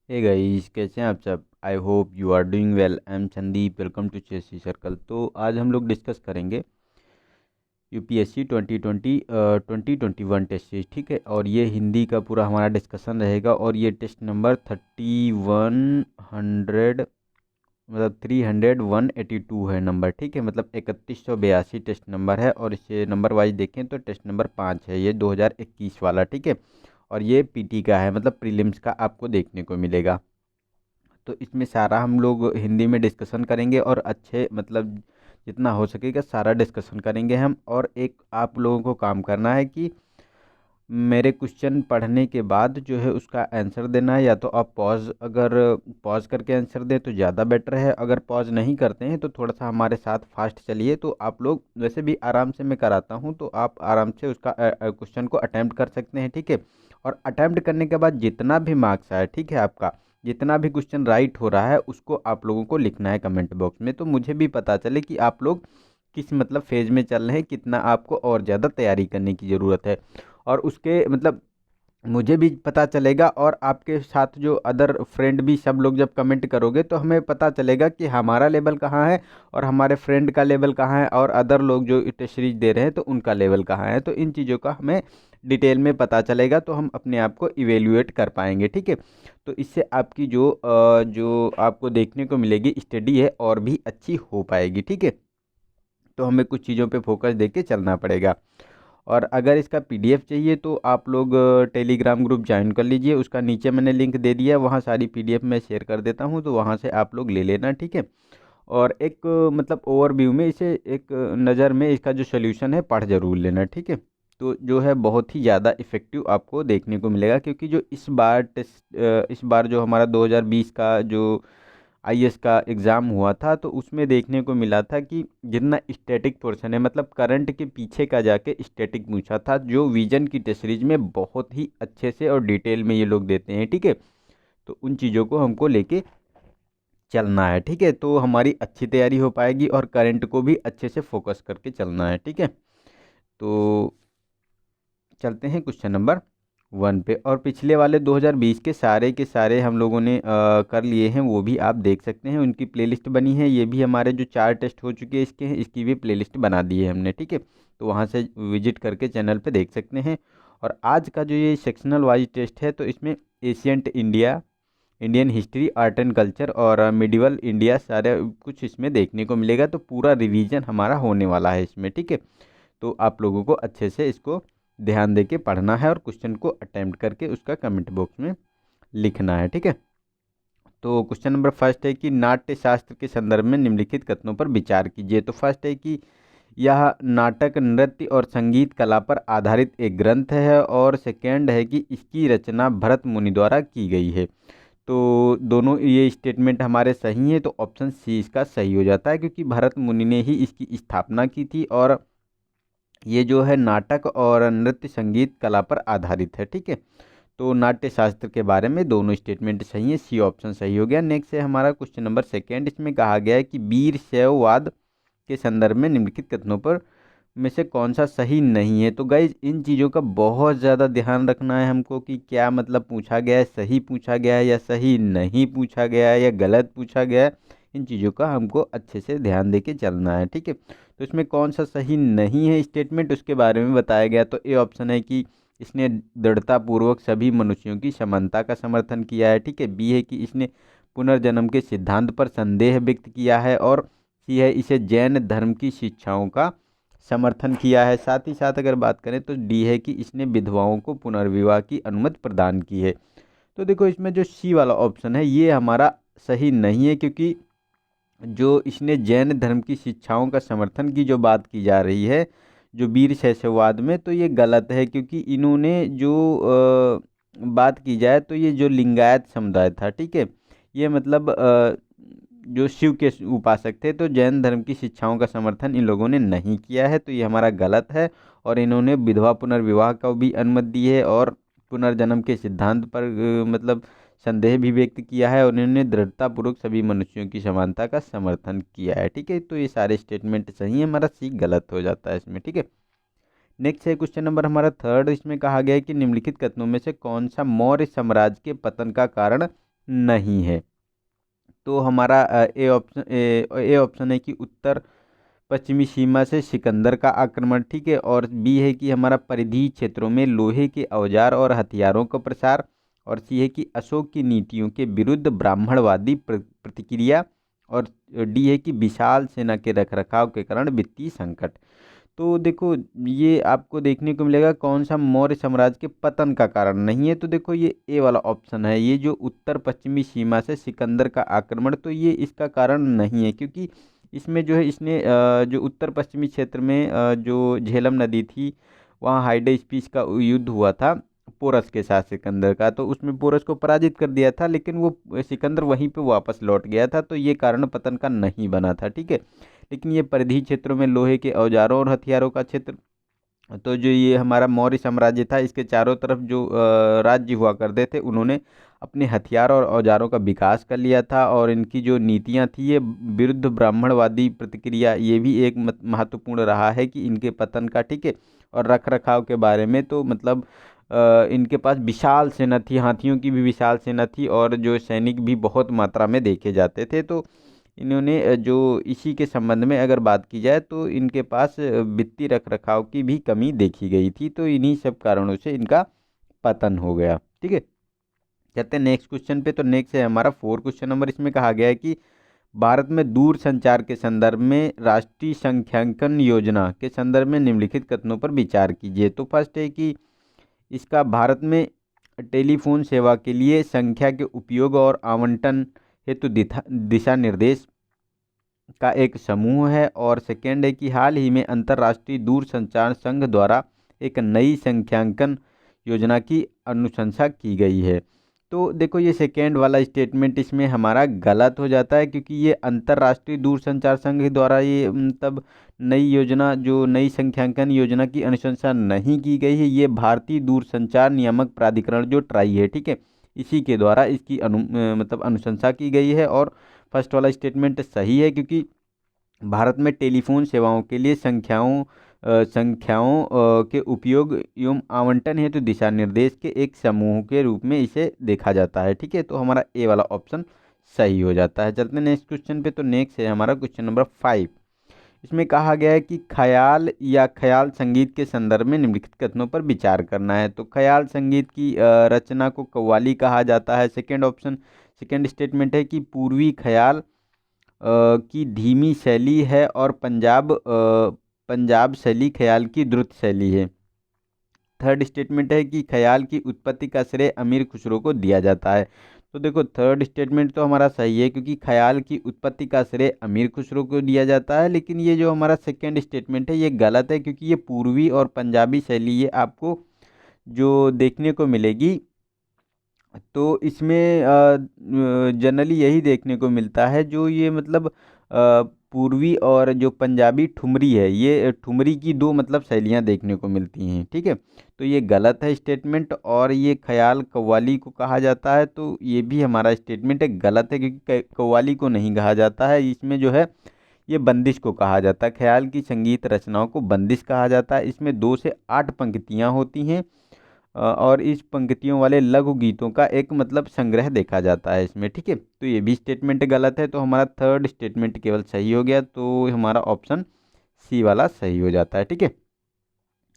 Hey guys, कैसे हैं आप सब। I hope you are doing well. I am Sandeep, welcome to chessy circle. तो आज हम लोग डिस्कस करेंगे यूपीएससी 2021 टेस्ट सीरीज, ठीक है। और ये हिंदी का पूरा हमारा डिस्कशन रहेगा और ये टेस्ट नंबर 3100 मतलब 30182 है नंबर, ठीक है। मतलब 3182 टेस्ट नंबर है और इसे नंबर वाइज देखें तो टेस्ट नंबर 5 है ये 2021 वाला, ठीक है। और ये पीटी का है, मतलब प्रीलिम्स का आपको देखने को मिलेगा। तो इसमें सारा हम लोग हिंदी में डिस्कशन करेंगे और अच्छे मतलब जितना हो सकेगा सारा डिस्कशन करेंगे हम। और एक आप लोगों को काम करना है कि मेरे क्वेश्चन पढ़ने के बाद जो है उसका आंसर देना है। या तो आप अगर पॉज करके आंसर दें तो ज़्यादा बेटर है। अगर पॉज नहीं करते हैं तो थोड़ा सा हमारे साथ फास्ट चलिए, तो आप लोग वैसे भी आराम से मैं कराता हूँ, तो आप आराम से उसका क्वेश्चन को अटैम्प्ट कर सकते हैं, ठीक है। और अटैम्प्ट करने के बाद जितना भी मार्क्स आए, ठीक है, आपका जितना भी क्वेश्चन राइट हो रहा है उसको आप लोगों को लिखना है कमेंट बॉक्स में, तो मुझे भी पता चले कि आप लोग किस मतलब फेज में चल रहे हैं, कितना आपको और ज़्यादा तैयारी करने की ज़रूरत है। और उसके मतलब मुझे भी पता चलेगा और आपके साथ जो अदर फ्रेंड भी सब लोग जब कमेंट करोगे तो हमें पता चलेगा कि हमारा लेवल कहाँ है और हमारे फ्रेंड का लेवल कहाँ है और अदर लोग जो टेस्ट सीरीज दे रहे हैं तो उनका लेवल कहाँ है। तो इन चीज़ों का हमें डिटेल में पता चलेगा तो हम अपने आप को इवेल्युएट कर पाएंगे, ठीक है। तो इससे आपकी जो आपको देखने को मिलेगी स्टडी है और भी अच्छी हो पाएगी, ठीक है। तो हमें कुछ चीज़ों पे फोकस देके चलना पड़ेगा। और अगर इसका पीडीएफ चाहिए तो आप लोग टेलीग्राम ग्रुप ज्वाइन कर लीजिए, उसका नीचे मैंने लिंक दे दिया है, वहाँ सारी पीडीएफ मैं शेयर कर देता हूँ, तो वहाँ से आप लोग ले लेना, ठीक है। और एक मतलब ओवरव्यू में इसे एक नज़र में इसका जो सोल्यूशन है पढ़ जरूर लेना, ठीक है। तो जो है बहुत ही ज़्यादा इफेक्टिव आपको देखने को मिलेगा, क्योंकि जो इस बार जो हमारा 2020 का जो आईएएस का एग्ज़ाम हुआ था तो उसमें देखने को मिला था कि जितना स्टैटिक पोर्शन है मतलब करंट के पीछे का जाके स्टैटिक पूछा था, जो विजन की टेस्ट सीरीज में बहुत ही अच्छे से और डिटेल में ये लोग देते हैं, ठीक है। तो उन चीज़ों को हमको लेके चलना है, ठीक है। तो हमारी अच्छी तैयारी हो पाएगी और करंट को भी अच्छे से फोकस करके चलना है, ठीक है। तो चलते हैं क्वेश्चन नंबर 1 पे। और पिछले वाले 2020 के सारे हम लोगों ने कर लिए हैं, वो भी आप देख सकते हैं, उनकी प्लेलिस्ट बनी है। ये भी हमारे जो 4 टेस्ट हो चुके हैं इसके हैं, इसकी भी प्लेलिस्ट बना दी है हमने, ठीक है। तो वहाँ से विजिट करके चैनल पे देख सकते हैं। और आज का जो ये सेक्शनल वाइज टेस्ट है तो इसमें ancient India, Indian history, art and culture और मिडिवल इंडिया सारे कुछ इसमें देखने को मिलेगा। तो पूरा रिवीजन हमारा होने वाला है इसमें, ठीक है। तो आप लोगों को अच्छे से इसको ध्यान देके पढ़ना है और क्वेश्चन को अटेम्प्ट करके उसका कमेंट बॉक्स में लिखना है, ठीक है। तो क्वेश्चन नंबर फर्स्ट है कि नाट्य शास्त्र के संदर्भ में निम्नलिखित कथनों पर विचार कीजिए। तो फर्स्ट है कि यह नाटक नृत्य और संगीत कला पर आधारित एक ग्रंथ है। और सेकेंड है कि इसकी रचना भरत मुनि द्वारा की गई है। तो दोनों ये स्टेटमेंट हमारे सही हैं, तो ऑप्शन सी इसका सही हो जाता है, क्योंकि भरत मुनि ने ही इसकी स्थापना की थी और ये जो है नाटक और नृत्य संगीत कला पर आधारित है, ठीक है। तो नाट्य शास्त्र के बारे में दोनों स्टेटमेंट सही है, सी ऑप्शन सही हो गया। नेक्स्ट है हमारा क्वेश्चन नंबर सेकेंड। इसमें कहा गया है कि वीर शैववाद के संदर्भ में निम्नलिखित कथनों पर में से कौन सा सही नहीं है। तो गाइज इन चीज़ों का बहुत ज़्यादा ध्यान रखना है हमको कि क्या मतलब पूछा गया है, सही पूछा गया है या सही नहीं पूछा गया है या गलत पूछा गया है। इन चीज़ों का हमको अच्छे से ध्यान देके चलना है, ठीक है। तो इसमें कौन सा सही नहीं है स्टेटमेंट उसके बारे में बताया गया। तो ए ऑप्शन है कि इसने दृढ़तापूर्वक सभी मनुष्यों की समानता का समर्थन किया है, ठीक है। बी है कि इसने पुनर्जन्म के सिद्धांत पर संदेह व्यक्त किया है। और सी है इसे जैन धर्म की शिक्षाओं का समर्थन किया है। साथ ही साथ अगर बात करें तो डी है कि इसने विधवाओं को पुनर्विवाह की अनुमति प्रदान की है। तो देखो इसमें जो सी वाला ऑप्शन है ये हमारा सही नहीं है, क्योंकि जो इसने जैन धर्म की शिक्षाओं का समर्थन की जो बात की जा रही है जो वीर शैशववाद में, तो ये गलत है। क्योंकि इन्होंने जो बात की जाए तो ये जो लिंगायत समुदाय था, ठीक है, ये मतलब जो शिव के उपासक थे, तो जैन धर्म की शिक्षाओं का समर्थन इन लोगों ने नहीं किया है, तो ये हमारा गलत है। और इन्होंने विधवा पुनर्विवाह का भी अनुमति दी है और पुनर्जन्म के सिद्धांत पर मतलब संदेह भी व्यक्त किया है और उन्होंने दृढ़तापूर्वक सभी मनुष्यों की समानता का समर्थन किया है, ठीक है। तो ये सारे स्टेटमेंट सही है, हमारा सी गलत हो जाता है इसमें, ठीक है। नेक्स्ट है क्वेश्चन नंबर हमारा थर्ड। इसमें कहा गया है कि निम्नलिखित कथनों में से कौन सा मौर्य साम्राज्य के पतन का कारण नहीं है। तो हमारा ए ऑप्शन है कि उत्तर पश्चिमी सीमा से सिकंदर का आक्रमण, ठीक है। और बी है कि हमारा परिधीय क्षेत्रों में लोहे के औजार और हथियारों का प्रसार। और सी है कि अशोक की नीतियों के विरुद्ध ब्राह्मणवादी प्रतिक्रिया। और डी है कि विशाल सेना के रखरखाव के कारण वित्तीय संकट। तो देखो, ये आपको देखने को मिलेगा कौन सा मौर्य साम्राज्य के पतन का कारण नहीं है। तो देखो, ये ए वाला ऑप्शन है, ये जो उत्तर पश्चिमी सीमा से सिकंदर का आक्रमण, तो ये इसका कारण नहीं है, क्योंकि इसमें जो है इसने जो उत्तर पश्चिमी क्षेत्र में जो झेलम नदी थी, वहाँ हाइडा स्पीस का युद्ध हुआ था पोरस के साथ सिकंदर का, तो उसमें पोरस को पराजित कर दिया था, लेकिन वो सिकंदर वहीं पे वापस लौट गया था, तो ये कारण पतन का नहीं बना था, ठीक है। लेकिन ये परिधीय क्षेत्रों में लोहे के औजारों और हथियारों का क्षेत्र, तो जो ये हमारा मौर्य साम्राज्य था, इसके चारों तरफ जो राज्य हुआ करते थे, उन्होंने अपने हथियार और औजारों का विकास कर लिया था। और इनकी जो नीतियां थी, ये विरुद्ध ब्राह्मणवादी प्रतिक्रिया, ये भी एक महत्वपूर्ण रहा है कि इनके पतन का, ठीक है। और रख रखाव के बारे में तो मतलब इनके पास विशाल सेना थी, हाथियों की भी विशाल सेना थी, और जो सैनिक भी बहुत मात्रा में देखे जाते थे। तो इन्होंने जो इसी के संबंध में अगर बात की जाए, तो इनके पास वित्तीय रखरखाव की भी कमी देखी गई थी, तो इन्हीं सब कारणों से इनका पतन हो गया, ठीक है। कहते हैं नेक्स्ट क्वेश्चन पे। तो नेक्स्ट है हमारा 4 क्वेश्चन नंबर। इसमें कहा गया है कि भारत में दूर संचार के संदर्भ में राष्ट्रीय संख्यांकन योजना के संदर्भ में निम्नलिखित कथनों पर विचार कीजिए। तो फर्स्ट है कि इसका भारत में टेलीफोन सेवा के लिए संख्या के उपयोग और आवंटन हेतु दिशा निर्देश का एक समूह है। और सेकेंड है कि हाल ही में अंतर्राष्ट्रीय दूरसंचार संघ द्वारा एक नई संख्यांकन योजना की अनुशंसा की गई है। तो देखो, ये सेकेंड वाला स्टेटमेंट इसमें हमारा गलत हो जाता है, क्योंकि ये अंतर्राष्ट्रीय दूरसंचार संघ द्वारा ये मतलब नई योजना, जो नई संख्यांकन योजना की अनुशंसा नहीं की गई है, ये भारतीय दूरसंचार नियामक प्राधिकरण जो ट्राई है, ठीक है, इसी के द्वारा इसकी मतलब अनुशंसा की गई है। और फर्स्ट वाला स्टेटमेंट सही है, क्योंकि भारत में टेलीफोन सेवाओं के लिए संख्याओं के उपयोग एवं आवंटन हेतु दिशा निर्देश के एक समूह के रूप में इसे देखा जाता है, ठीक है। तो हमारा ए वाला ऑप्शन सही हो जाता है। चलते हैं नेक्स्ट क्वेश्चन पे। तो नेक्स्ट है हमारा क्वेश्चन नंबर 5। इसमें कहा गया है कि ख्याल या ख्याल संगीत के संदर्भ में निम्नलिखित कथनों पर विचार करना है। तो ख्याल संगीत की रचना को कव्वाली कहा जाता है। सेकेंड स्टेटमेंट है कि पूर्वी ख्याल की धीमी शैली है, और पंजाब शैली ख्याल की द्रुत शैली है। थर्ड स्टेटमेंट है कि ख्याल की उत्पत्ति का श्रेय अमीर खुसरो को दिया जाता है। तो देखो, थर्ड स्टेटमेंट तो हमारा सही है, क्योंकि ख्याल की उत्पत्ति का श्रेय अमीर खुसरो को दिया जाता है। लेकिन ये जो हमारा सेकेंड स्टेटमेंट है, ये गलत है, क्योंकि ये पूर्वी और पंजाबी शैली ये आपको जो देखने को मिलेगी, तो इसमें जनरली यही देखने को मिलता है, जो ये मतलब पूर्वी और जो पंजाबी ठुमरी है, ये ठुमरी की दो मतलब शैलियाँ देखने को मिलती हैं, ठीक है। तो ये गलत है स्टेटमेंट। और ये ख्याल कव्वाली को कहा जाता है, तो ये भी हमारा स्टेटमेंट है गलत है, क्योंकि कव्वाली को नहीं कहा जाता है, इसमें जो है ये बंदिश को कहा जाता है। ख्याल की संगीत रचनाओं को बंदिश कहा जाता है। इसमें 2 से 8 पंक्तियाँ होती हैं, और इस पंक्तियों वाले लघु गीतों का एक मतलब संग्रह देखा जाता है इसमें, ठीक है। तो ये भी स्टेटमेंट गलत है, तो हमारा थर्ड स्टेटमेंट केवल सही हो गया, तो हमारा ऑप्शन सी वाला सही हो जाता है, ठीक है।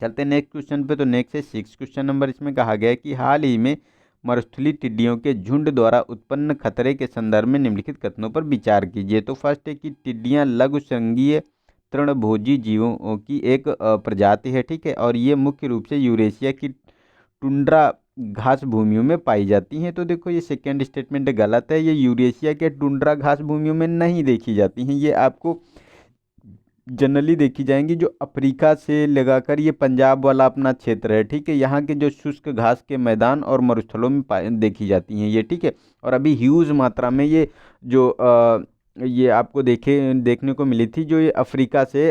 चलते हैं नेक्स्ट क्वेश्चन पे। तो नेक्स्ट है 6 क्वेश्चन नंबर। इसमें कहा गया है कि हाल ही में मरुस्थलीय टिड्डियों के झुंड द्वारा उत्पन्न खतरे के संदर्भ में निम्नलिखित कथनों पर विचार कीजिए। तो फर्स्ट है कि टिड्डियां लघु श्रृंगीय तृणभोजी जीवों की एक प्रजाति है, ठीक है। और ये मुख्य रूप से यूरेशिया की टुंड्रा घास भूमियों में पाई जाती हैं। तो देखो, ये सेकेंड स्टेटमेंट गलत है, ये यूरेशिया के टुंड्रा घास भूमियों में नहीं देखी जाती हैं, ये आपको जनरली देखी जाएंगी जो अफ्रीका से लगाकर ये पंजाब वाला अपना क्षेत्र है, ठीक है, यहाँ के जो शुष्क घास के मैदान और मरुस्थलों में देखी जाती हैं ये, ठीक है। और अभी ह्यूज मात्रा में ये जो ये आपको देखने को मिली थी, जो ये अफ्रीका से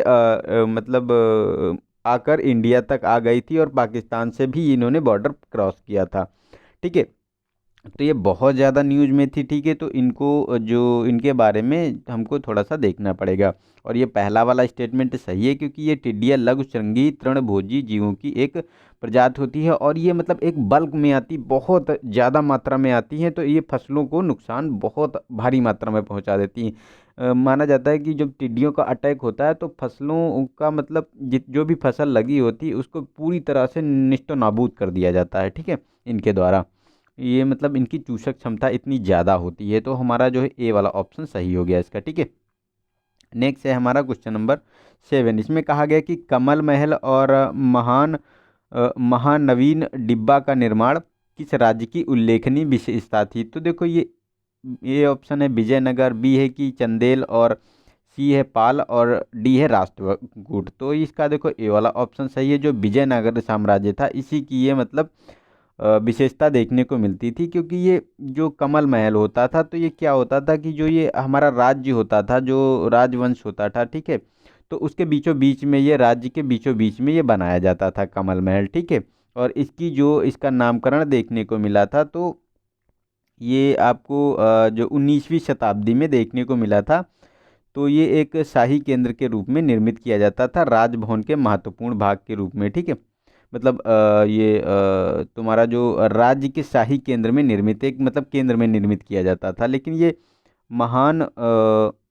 मतलब आकर इंडिया तक आ गई थी, और पाकिस्तान से भी इन्होंने बॉर्डर क्रॉस किया था, ठीक है। तो ये बहुत ज़्यादा न्यूज़ में थी, ठीक है। तो इनको जो इनके बारे में हमको थोड़ा सा देखना पड़ेगा। और ये पहला वाला स्टेटमेंट सही है, क्योंकि ये टिड्डियाँ लघुश्रृंगी तृणभोजी जीवों की एक प्रजाति होती है, और ये मतलब एक बल्क में आती, बहुत ज़्यादा मात्रा में आती हैं, तो ये फसलों को नुकसान बहुत भारी मात्रा में पहुंचा देती हैं। माना जाता है कि जब टिड्डियों का अटैक होता है तो फसलों का मतलब जो भी फसल लगी होती है उसको पूरी तरह से निष्तो नाबूद कर दिया जाता है, ठीक है, इनके द्वारा। ये मतलब इनकी चूषक क्षमता इतनी ज़्यादा होती है। तो हमारा जो है ए वाला ऑप्शन सही हो गया इसका, ठीक है। नेक्स्ट है हमारा क्वेश्चन नंबर 7। इसमें कहा गया कि कमल महल और महानवीन डिब्बा का निर्माण किस राज्य की उल्लेखनीय विशेषता थी। तो देखो ये ऑप्शन है विजयनगर, बी है कि चंदेल, और सी है पाल, और डी है राष्ट्रकूट। तो इसका देखो ए वाला ऑप्शन सही है। जो विजयनगर साम्राज्य था इसी की ये मतलब विशेषता देखने को मिलती थी, क्योंकि ये जो कमल महल होता था तो ये क्या होता था कि जो ये हमारा राज्य होता था, जो राजवंश होता था, ठीक है, तो उसके बीचों बीच में, ये राज्य के बीचों बीच में ये बनाया जाता था कमल महल, ठीक है। और इसकी जो इसका नामकरण देखने को मिला था, तो ये आपको जो 19वीं शताब्दी में देखने को मिला था। तो ये एक शाही केंद्र के रूप में निर्मित किया जाता था, राजभवन के महत्वपूर्ण भाग के रूप में, ठीक है। मतलब ये तुम्हारा जो राज्य के शाही केंद्र में निर्मित, एक मतलब केंद्र में निर्मित किया जाता था। लेकिन ये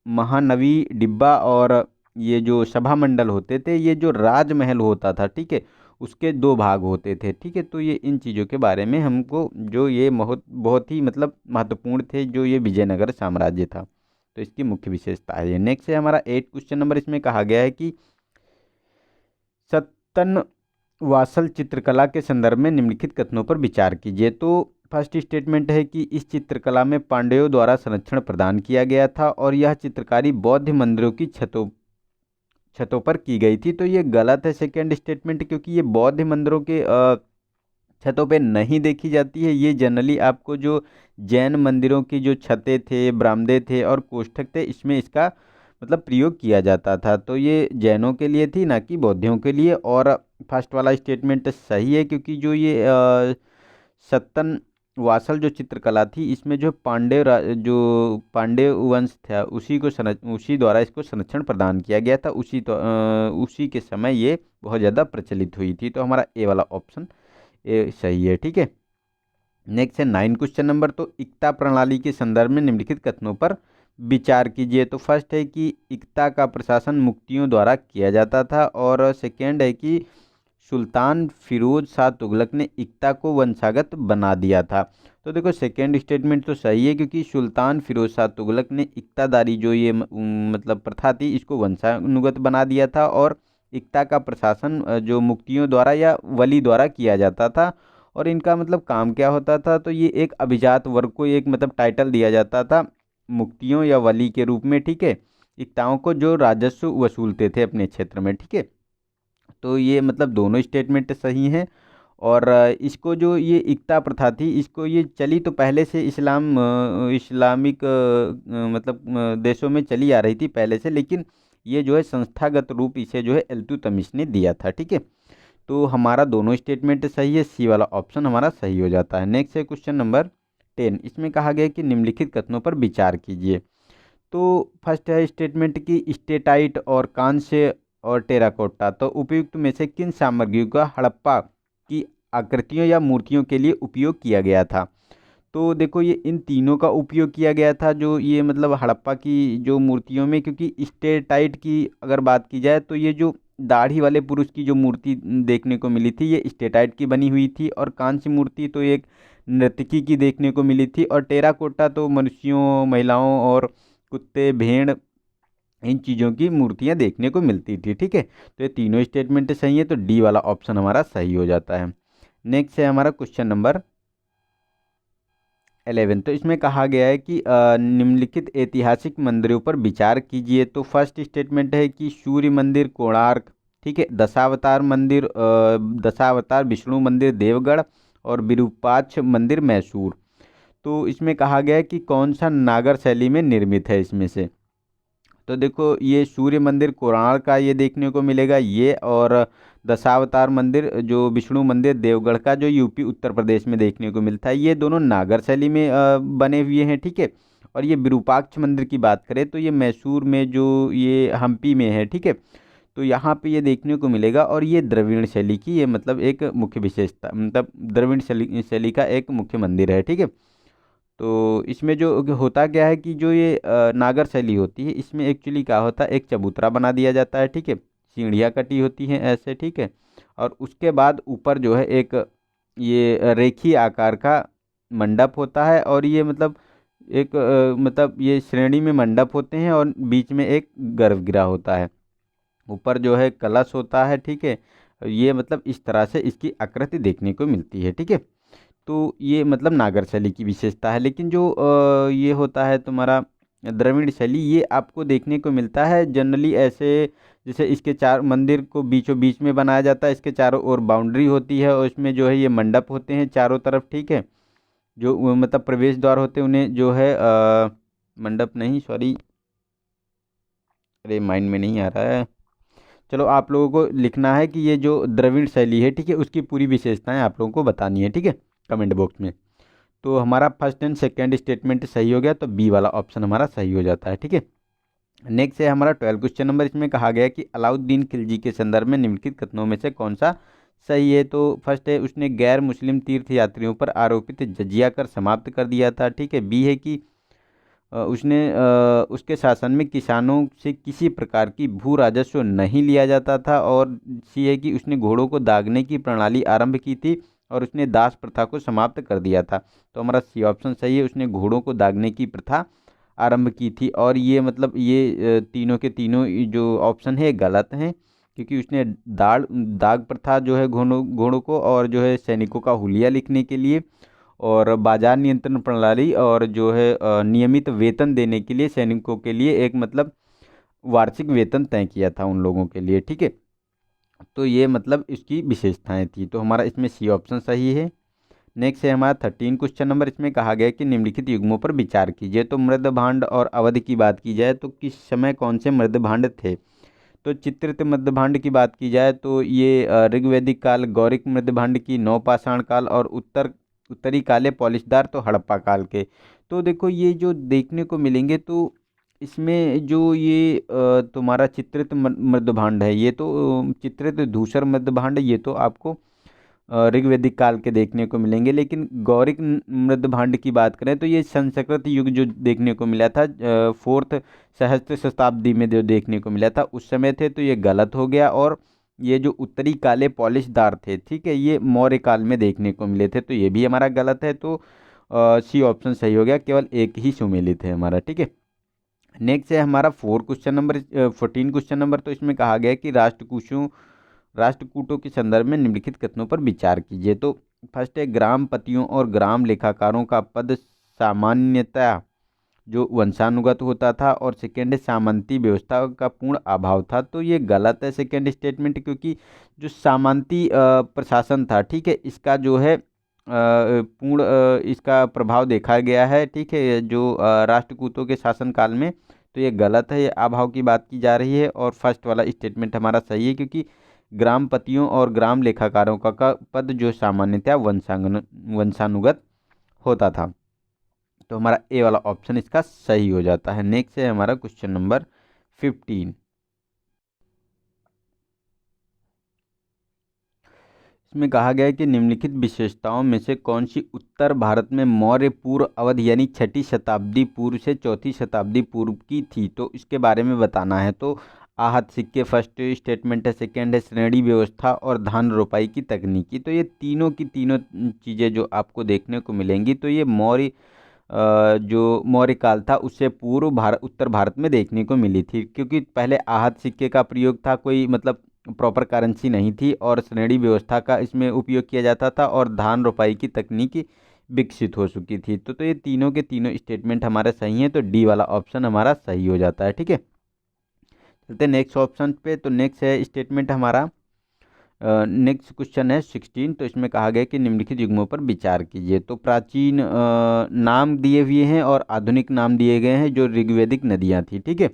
महानवी डिब्बा और ये जो सभा मंडल होते थे, ये जो राजमहल होता था, ठीक है, उसके दो भाग होते थे, ठीक है। तो ये इन चीज़ों के बारे में हमको, जो ये बहुत बहुत ही मतलब महत्वपूर्ण थे, जो ये विजयनगर साम्राज्य था। तो इसकी मुख्य विशेषता है ये। नेक्स्ट है हमारा 8 क्वेश्चन नंबर। इसमें कहा गया है कि सत्तन वासल चित्रकला के संदर्भ में निम्नलिखित कथनों पर विचार कीजिए। तो फर्स्ट स्टेटमेंट है कि इस चित्रकला में पांड्यों द्वारा संरक्षण प्रदान किया गया था, और यह चित्रकारी बौद्ध मंदिरों की छतों छतों पर की गई थी। तो ये गलत है सेकंड स्टेटमेंट, क्योंकि ये बौद्ध मंदिरों के छतों पे नहीं देखी जाती है। ये जनरली आपको जो जैन मंदिरों की जो छतें थे, बरामदे थे और कोष्ठक थे, इसमें इसका मतलब प्रयोग किया जाता था। तो ये जैनों के लिए थी, ना कि बौद्धियों के लिए। और फर्स्ट वाला स्टेटमेंट सही है, क्योंकि जो ये सत्तन वासल जो चित्रकला थी, इसमें जो जो पांड्य वंश था उसी द्वारा इसको संरक्षण प्रदान किया गया था। उसी के समय ये बहुत ज़्यादा प्रचलित हुई थी। तो हमारा ए वाला ऑप्शन ये सही है, ठीक है। नेक्स्ट है 9 क्वेश्चन नंबर। तो इक्ता प्रणाली के संदर्भ में निम्नलिखित कथनों पर विचार कीजिए। तो फर्स्ट है कि इक्ता का प्रशासन मुक्तियों द्वारा किया जाता था, और सेकेंड है कि सुल्तान फिरोज शाह तुगलक ने इक्ता को वंशागत बना दिया था। तो देखो सेकेंड स्टेटमेंट तो सही है, क्योंकि सुल्तान फिरोज शाह तुगलक ने इक्तादारी जो ये मतलब प्रथा थी, इसको वंशानुगत बना दिया था। और इक्ता का प्रशासन जो मुक्तियों द्वारा या वली द्वारा किया जाता था। और इनका मतलब काम क्या होता था, तो ये एक अभिजात वर्ग को एक मतलब टाइटल दिया जाता था मुक्तियों या वली के रूप में, ठीक है, इक्ताओं को, जो राजस्व वसूलते थे अपने क्षेत्र में, ठीक है। तो ये मतलब दोनों स्टेटमेंट सही हैं। और इसको जो ये इक्ता प्रथा थी, इसको ये चली तो पहले से इस्लामिक मतलब देशों में चली आ रही थी पहले से, लेकिन ये जो है संस्थागत रूप इसे जो है इल्तुतमिश ने दिया था, ठीक है। तो हमारा दोनों स्टेटमेंट सही है, सी वाला ऑप्शन हमारा सही हो जाता है। नेक्स्ट है क्वेश्चन नंबर 10। इसमें कहा गया है कि निम्नलिखित कथनों पर विचार कीजिए। तो फर्स्ट है स्टेटमेंट की स्टेटाइट और कांस्य और टेराकोटा, तो उपयुक्त में से किन सामग्रियों का हड़प्पा की आकृतियों या मूर्तियों के लिए उपयोग किया गया था। तो देखो ये इन तीनों का उपयोग किया गया था, जो ये मतलब हड़प्पा की जो मूर्तियों में, क्योंकि स्टेटाइट की अगर बात की जाए तो ये जो दाढ़ी वाले पुरुष की जो मूर्ति देखने को मिली थी, ये स्टेटाइट की बनी हुई थी। और कांस्य मूर्ति तो एक नर्तकी की देखने को मिली थी। और टेराकोटा तो मनुष्यों, महिलाओं और कुत्ते, भेड़, इन चीज़ों की मूर्तियां देखने को मिलती थी, ठीक है। तो ये तीनों स्टेटमेंट सही है, तो डी वाला ऑप्शन हमारा सही हो जाता है। नेक्स्ट है हमारा क्वेश्चन नंबर 11। तो इसमें कहा गया है कि निम्नलिखित ऐतिहासिक मंदिरों पर विचार कीजिए। तो फर्स्ट स्टेटमेंट है कि सूर्य मंदिर कोणार्क, ठीक है, दशावतार विष्णु मंदिर देवगढ़, और विरूपाक्ष मंदिर मैसूर। तो इसमें कहा गया है कि कौन सा नागर शैली में निर्मित है इसमें से। तो देखो ये सूर्य मंदिर कोणार्क का ये देखने को मिलेगा ये, और दशावतार मंदिर जो विष्णु मंदिर देवगढ़ का, जो यूपी उत्तर प्रदेश में देखने को मिलता है। ये दोनों नागर शैली में बने हुए हैं, ठीक है। और ये विरूपाक्ष मंदिर की बात करें तो ये मैसूर में, जो ये हम्पी में है, ठीक है। तो यहाँ पे ये देखने को मिलेगा। और ये द्रविड़ शैली की, ये मतलब एक मुख्य विशेषता, मतलब द्रविड़ शैली का एक मुख्य मंदिर है, ठीक है। तो इसमें जो होता क्या है कि जो ये नागर शैली होती है, इसमें एक्चुअली क्या होता है, एक चबूतरा बना दिया जाता है, ठीक है। सीढ़ियाँ कटी होती हैं ऐसे, ठीक है। और उसके बाद ऊपर जो है एक ये रेखी आकार का मंडप होता है। और ये मतलब एक मतलब ये श्रेणी में मंडप होते हैं और बीच में एक गर्भगृह होता है। ऊपर जो है कलश होता है, ठीक है। ये मतलब इस तरह से इसकी आकृति देखने को मिलती है, ठीक है। तो ये मतलब नागर शैली की विशेषता है। लेकिन जो ये होता है तुम्हारा द्रविड़ शैली, ये आपको देखने को मिलता है जनरली ऐसे, जैसे इसके चार मंदिर को बीचों बीच में बनाया जाता है, इसके चारों ओर बाउंड्री होती है और उसमें जो है ये मंडप होते हैं चारों तरफ, ठीक है। जो मतलब प्रवेश द्वार होते हैं उन्हें जो है मंडप नहीं, सॉरी, अरे माइंड में नहीं आ रहा है। चलो आप लोगों को लिखना है कि ये जो द्रविड़ शैली है, ठीक है, उसकी पूरी विशेषताएं आप लोगों को बतानी है, ठीक है, कमेंट बॉक्स में। तो हमारा फर्स्ट एंड सेकंड स्टेटमेंट सही हो गया, तो बी वाला ऑप्शन हमारा सही हो जाता है, ठीक है। नेक्स्ट है हमारा 12 क्वेश्चन नंबर। इसमें कहा गया है कि अलाउद्दीन खिलजी के संदर्भ में निम्नलिखित कथनों में से कौन सा सही है। तो फर्स्ट है, उसने गैर मुस्लिम तीर्थ यात्रियों पर आरोपित जजिया कर समाप्त कर दिया था, ठीक है। बी है कि उसने उसके शासन में किसानों से किसी प्रकार की भू राजस्व नहीं लिया जाता था। और सी है कि उसने घोड़ों को दागने की प्रणाली आरंभ की थी और उसने दास प्रथा को समाप्त कर दिया था। तो हमारा सी ऑप्शन सही है, उसने घोड़ों को दागने की प्रथा आरंभ की थी। और ये मतलब ये तीनों के तीनों जो ऑप्शन है गलत हैं, क्योंकि उसने दाग प्रथा जो है घोड़ों घोड़ों को, और जो है सैनिकों का हुलिया लिखने के लिए, और बाजार नियंत्रण प्रणाली, और जो है नियमित वेतन देने के लिए सैनिकों के लिए एक मतलब वार्षिक वेतन तय किया था उन लोगों के लिए, ठीक है। तो ये मतलब इसकी विशेषताएं थी। तो हमारा इसमें सी ऑप्शन सही है। नेक्स्ट है हमारा 13 क्वेश्चन नंबर। इसमें कहा गया है कि निम्नलिखित युग्मों पर विचार कीजिए। तो मृदभांड और अवध की बात की जाए तो किस समय कौन से मृदभांड थे। तो चित्रित मृदभांड की बात की जाए तो ये ऋग्वैदिक काल, गौरिक मृदभांड की नवपाषाण काल, और उत्तरी काले पॉलिशदार तो हड़प्पा काल के। तो देखो ये जो देखने को मिलेंगे, तो इसमें जो ये तुम्हारा चित्रित मृदभांड है, ये तो चित्रित धूसर मृदभांड, ये तो आपको ऋग्वैदिक काल के देखने को मिलेंगे। लेकिन गौरिक मृदभांड की बात करें तो ये संस्कृत युग जो देखने को मिला था, फोर्थ सहस्त्र शताब्दी में जो देखने को मिला था उस समय थे, तो ये गलत हो गया। और ये जो उत्तरी काले पॉलिशदार थे, ठीक है, ये मौर्य काल में देखने को मिले थे, तो ये भी हमारा गलत है। तो सी ऑप्शन सही हो गया, केवल एक ही सुमेलित है हमारा, ठीक है। नेक्स्ट है हमारा 14 क्वेश्चन नंबर। तो इसमें कहा गया है कि राष्ट्रकूटों के संदर्भ में निम्नलिखित कथनों पर विचार कीजिए। तो फर्स्ट है, ग्रामपतियों और ग्राम लेखाकारों का पद सामान्यतया जो वंशानुगत होता था। और सेकेंड है, सामंती व्यवस्था का पूर्ण अभाव था। तो ये गलत है सेकेंड स्टेटमेंट, क्योंकि जो सामंती प्रशासन था, ठीक है, इसका जो है पूर्ण इसका प्रभाव देखा गया है, ठीक है, जो राष्ट्रकूटों के शासनकाल में। तो ये गलत है, ये अभाव की बात की जा रही है। और फर्स्ट वाला स्टेटमेंट हमारा सही है, क्योंकि ग्रामपतियों और ग्राम लेखाकारों का पद जो सामान्यतः वंशानुगत होता था। तो हमारा ए वाला ऑप्शन इसका सही हो जाता है। नेक्स्ट है हमारा क्वेश्चन नंबर 15। इसमें कहा गया है कि निम्नलिखित विशेषताओं में से कौन सी उत्तर भारत में मौर्य पूर्व अवध यानी 6ठी शताब्दी पूर्व से 4थी शताब्दी पूर्व की थी। तो इसके बारे में बताना है। तो आहत सिक्के फर्स्ट स्टेटमेंट है, सेकेंड है श्रेणी व्यवस्था, और धान रोपाई की तकनीकी। तो ये तीनों की तीनों चीज़ें जो आपको देखने को मिलेंगी, तो ये मौर्य जो मौर्य काल था उससे पूर्व उत्तर भारत में देखने को मिली थी, क्योंकि पहले आहत सिक्के का प्रयोग था, कोई मतलब प्रॉपर करेंसी नहीं थी, और श्रेणी व्यवस्था का इसमें उपयोग किया जाता था, और धान रोपाई की तकनीक विकसित हो चुकी थी। तो ये तीनों के तीनों स्टेटमेंट हमारे सही हैं, तो डी वाला ऑप्शन हमारा सही हो जाता है, ठीक है। चलते हैं नेक्स्ट ऑप्शन पे। तो नेक्स्ट है स्टेटमेंट हमारा, नेक्स्ट क्वेश्चन है 16। तो इसमें कहा गया कि निम्नलिखित युग्मों पर विचार कीजिए। तो प्राचीन नाम दिए हुए हैं और आधुनिक नाम दिए गए हैं जो ऋग्वैदिक नदियाँ थी, ठीक है।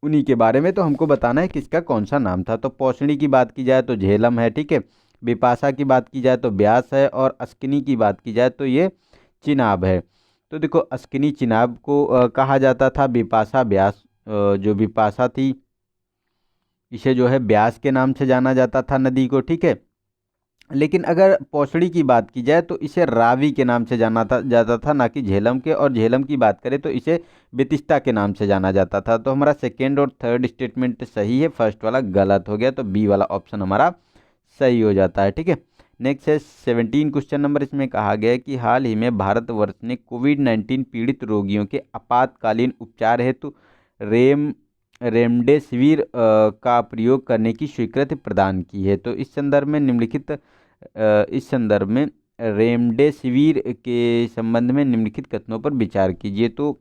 उन्हीं के बारे में तो हमको बताना है किसका कौन सा नाम था। तो पौषणी की बात की जाए तो झेलम है, ठीक है। बिपाशा की बात की जाए तो ब्यास है, और अस्किनी की बात की जाए तो ये चिनाब है। तो देखो अस्किनी चिनाब को कहा जाता था, बिपाशा ब्यास, जो बिपाशा थी इसे जो है ब्यास के नाम से जाना जाता था नदी को, ठीक है। लेकिन अगर पौछड़ी की बात की जाए तो इसे रावी के नाम से जाना था जाता था, ना कि झेलम के। और झेलम की बात करें तो इसे बेतिस्ता के नाम से जाना जाता था। तो हमारा सेकेंड और थर्ड स्टेटमेंट सही है, फर्स्ट वाला गलत हो गया, तो बी वाला ऑप्शन हमारा सही हो जाता है, ठीक है। नेक्स्ट है 17 क्वेश्चन नंबर। इसमें कहा गया है कि हाल ही में भारतवर्ष ने कोविड-19 पीड़ित रोगियों के आपातकालीन उपचार हेतु रेमडेसिविर का प्रयोग करने की स्वीकृति प्रदान की है। तो इस संदर्भ में रेमडेसिविर के संबंध में निम्नलिखित कथनों पर विचार कीजिए। तो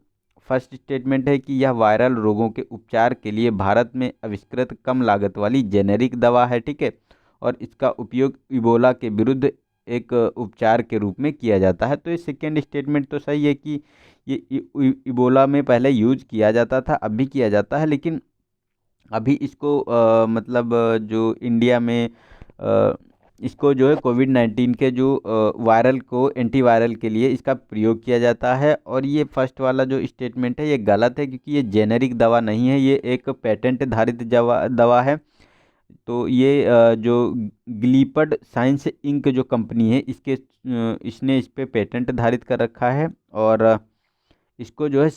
फर्स्ट स्टेटमेंट है कि यह वायरल रोगों के उपचार के लिए भारत में आविष्कृत कम लागत वाली जेनेरिक दवा है, ठीक है। और इसका उपयोग इबोला के विरुद्ध एक उपचार के रूप में किया जाता है। तो ये सेकेंड स्टेटमेंट तो सही है कि ये इबोला में पहले यूज किया जाता था, अब भी किया जाता है, लेकिन अभी इसको मतलब जो इंडिया में अ, इसको जो है कोविड-19 के जो वायरल को एंटीवायरल के लिए इसका प्रयोग किया जाता है। और ये फर्स्ट वाला जो स्टेटमेंट है ये गलत है, क्योंकि ये जेनेरिक दवा नहीं है, ये एक पेटेंट धारित दवा है। तो ये जो ग्लीपड साइंस इंक जो कंपनी है इसने इस पे पेटेंट धारित कर रखा है। और इसको जो है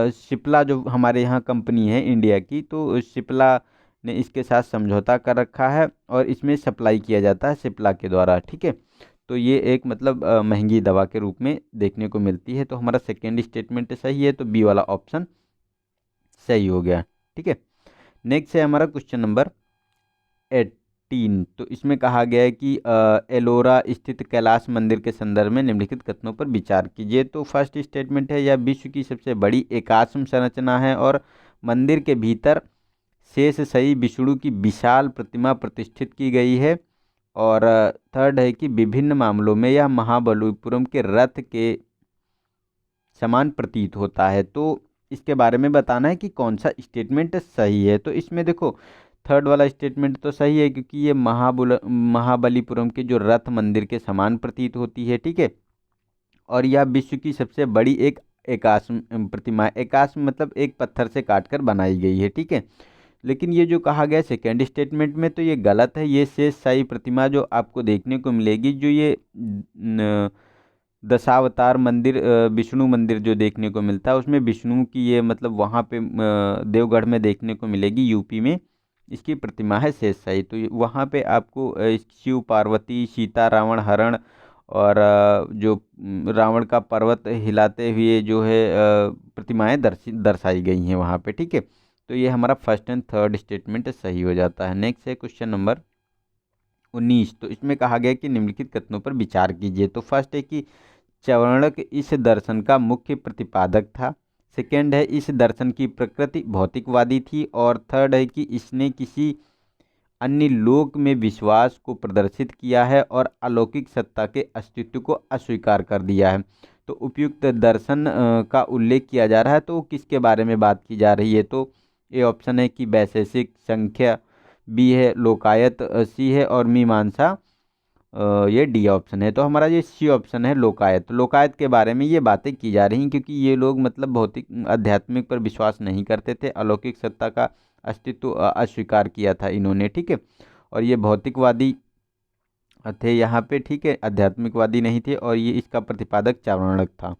सिप्ला जो हमारे यहाँ कंपनी है इंडिया की, तो सिप्ला ने इसके साथ समझौता कर रखा है और इसमें सप्लाई किया जाता है सिप्ला के द्वारा, ठीक है। तो ये एक मतलब महंगी दवा के रूप में देखने को मिलती है। तो हमारा सेकेंड स्टेटमेंट सही है, तो बी वाला ऑप्शन सही हो गया, ठीक है। नेक्स्ट है हमारा क्वेश्चन नंबर 18। तो इसमें कहा गया है कि एलोरा स्थित कैलाश मंदिर के संदर्भ में निम्नलिखित कथनों पर विचार कीजिए। तो फर्स्ट स्टेटमेंट है यह विश्व की सबसे बड़ी एकाश्म संरचना है और मंदिर के भीतर शेष सही विष्णु की विशाल प्रतिमा प्रतिष्ठित की गई है। और थर्ड है कि विभिन्न मामलों में यह महाबलीपुरम के रथ के समान प्रतीत होता है। तो इसके बारे में बताना है कि कौन सा स्टेटमेंट सही है। तो इसमें देखो थर्ड वाला स्टेटमेंट तो सही है, क्योंकि ये महाबलीपुरम के जो रथ मंदिर के समान प्रतीत होती है, ठीक है। और यह विश्व की सबसे बड़ी एक एकाश्म प्रतिमा है। एकाश्म मतलब एक पत्थर से काटकर बनाई गई है, ठीक है। लेकिन ये जो कहा गया सेकेंड स्टेटमेंट में तो ये गलत है। ये शेष शाही प्रतिमा जो आपको देखने को मिलेगी, जो ये दशावतार मंदिर विष्णु मंदिर जो देखने को मिलता है, उसमें विष्णु की ये मतलब वहाँ पे देवगढ़ में देखने को मिलेगी, यूपी में इसकी प्रतिमा है शेषशाही। तो वहाँ पे आपको शिव पार्वती सीता रावण हरण और जो रावण का पर्वत हिलाते हुए जो है प्रतिमाएं दर्शाई गई हैं वहाँ पे, ठीक है। तो ये हमारा फर्स्ट एंड थर्ड स्टेटमेंट सही हो जाता है। नेक्स्ट है क्वेश्चन नंबर 19। तो इसमें कहा गया कि निम्नलिखित कथनों पर विचार कीजिए। तो फर्स्ट है कि चाणक्य इस दर्शन का मुख्य प्रतिपादक था। सेकंड है इस दर्शन की प्रकृति भौतिकवादी थी। और थर्ड है कि इसने किसी अन्य लोक में विश्वास को प्रदर्शित किया है और अलौकिक सत्ता के अस्तित्व को अस्वीकार कर दिया है। तो उपयुक्त दर्शन का उल्लेख किया जा रहा है, तो किसके बारे में बात की जा रही है। तो ए ऑप्शन है कि वैशेषिक संख्या, बी है लोकायत, सी है और मीमांसा, ये डी ऑप्शन है। तो हमारा ये सी ऑप्शन है लोकायत। लोकायत के बारे में ये बातें की जा रही हैं, क्योंकि ये लोग मतलब भौतिक आध्यात्मिक पर विश्वास नहीं करते थे, अलौकिक सत्ता का अस्तित्व अस्वीकार किया था इन्होंने, ठीक है। और ये भौतिकवादी थे यहाँ पे, ठीक है, आध्यात्मिकवादी नहीं थे। और ये इसका प्रतिपादक चाणक्य था।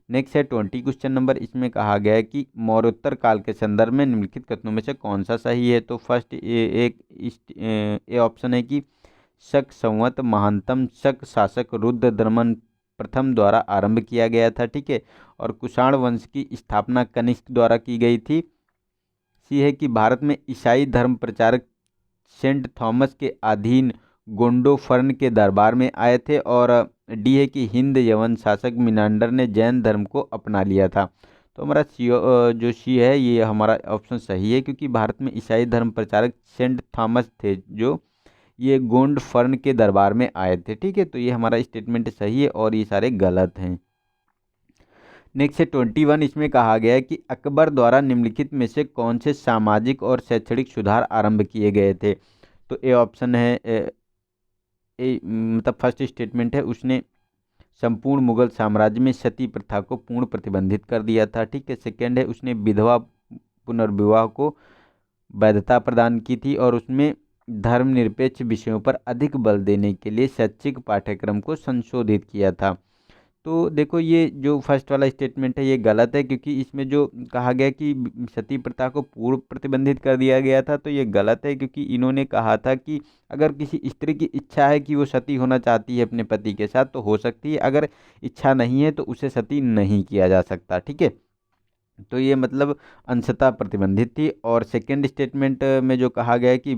नेक्स्ट है 20 क्वेश्चन नंबर। इसमें कहा गया है कि मौर्योत्तर काल के संदर्भ में निम्नलिखित कथनों में से कौन सा सही है। तो फर्स्ट ए ऑप्शन है कि शक संवत महानतम शक शासक रुद्रदमन प्रथम द्वारा आरंभ किया गया था, ठीक है। और कुषाण वंश की स्थापना कनिष्क द्वारा की गई थी। सी है कि भारत में ईसाई धर्म प्रचारक सेंट थॉमस के अधीन गोंडोफर्न के दरबार में आए थे। और डी है कि हिंद यवन शासक मिनांडर ने जैन धर्म को अपना लिया था। तो हमारा जो सी है ये हमारा ऑप्शन सही है, क्योंकि भारत में ईसाई धर्म प्रचारक सेंट थॉमस थे जो ये गोंड फर्न के दरबार में आए थे, ठीक है। तो ये हमारा स्टेटमेंट सही है और ये सारे गलत हैं। नेक्स्ट है 21, इसमें कहा गया है कि अकबर द्वारा निम्नलिखित में से कौन से सामाजिक और शैक्षणिक सुधार आरंभ किए गए थे। तो ए ऑप्शन है मतलब फर्स्ट स्टेटमेंट है, उसने संपूर्ण मुगल साम्राज्य में सती प्रथा को पूर्ण प्रतिबंधित कर दिया था। ठीक है। सेकेंड है, उसने विधवा पुनर्विवाह को वैधता प्रदान की थी और उसमें धर्मनिरपेक्ष विषयों पर अधिक बल देने के लिए शैक्षिक पाठ्यक्रम को संशोधित किया था। तो देखो, ये जो फर्स्ट वाला स्टेटमेंट है ये गलत है, क्योंकि इसमें जो कहा गया कि सती प्रथा को पूर्ण प्रतिबंधित कर दिया गया था, तो ये गलत है, क्योंकि इन्होंने कहा था कि अगर किसी स्त्री की इच्छा है कि वो सती होना चाहती है अपने पति के साथ तो हो सकती है, अगर इच्छा नहीं है तो उसे सती नहीं किया जा सकता। ठीक है। तो ये मतलब अंशतः प्रतिबंधित थी। और सेकंड स्टेटमेंट में जो कहा गया है कि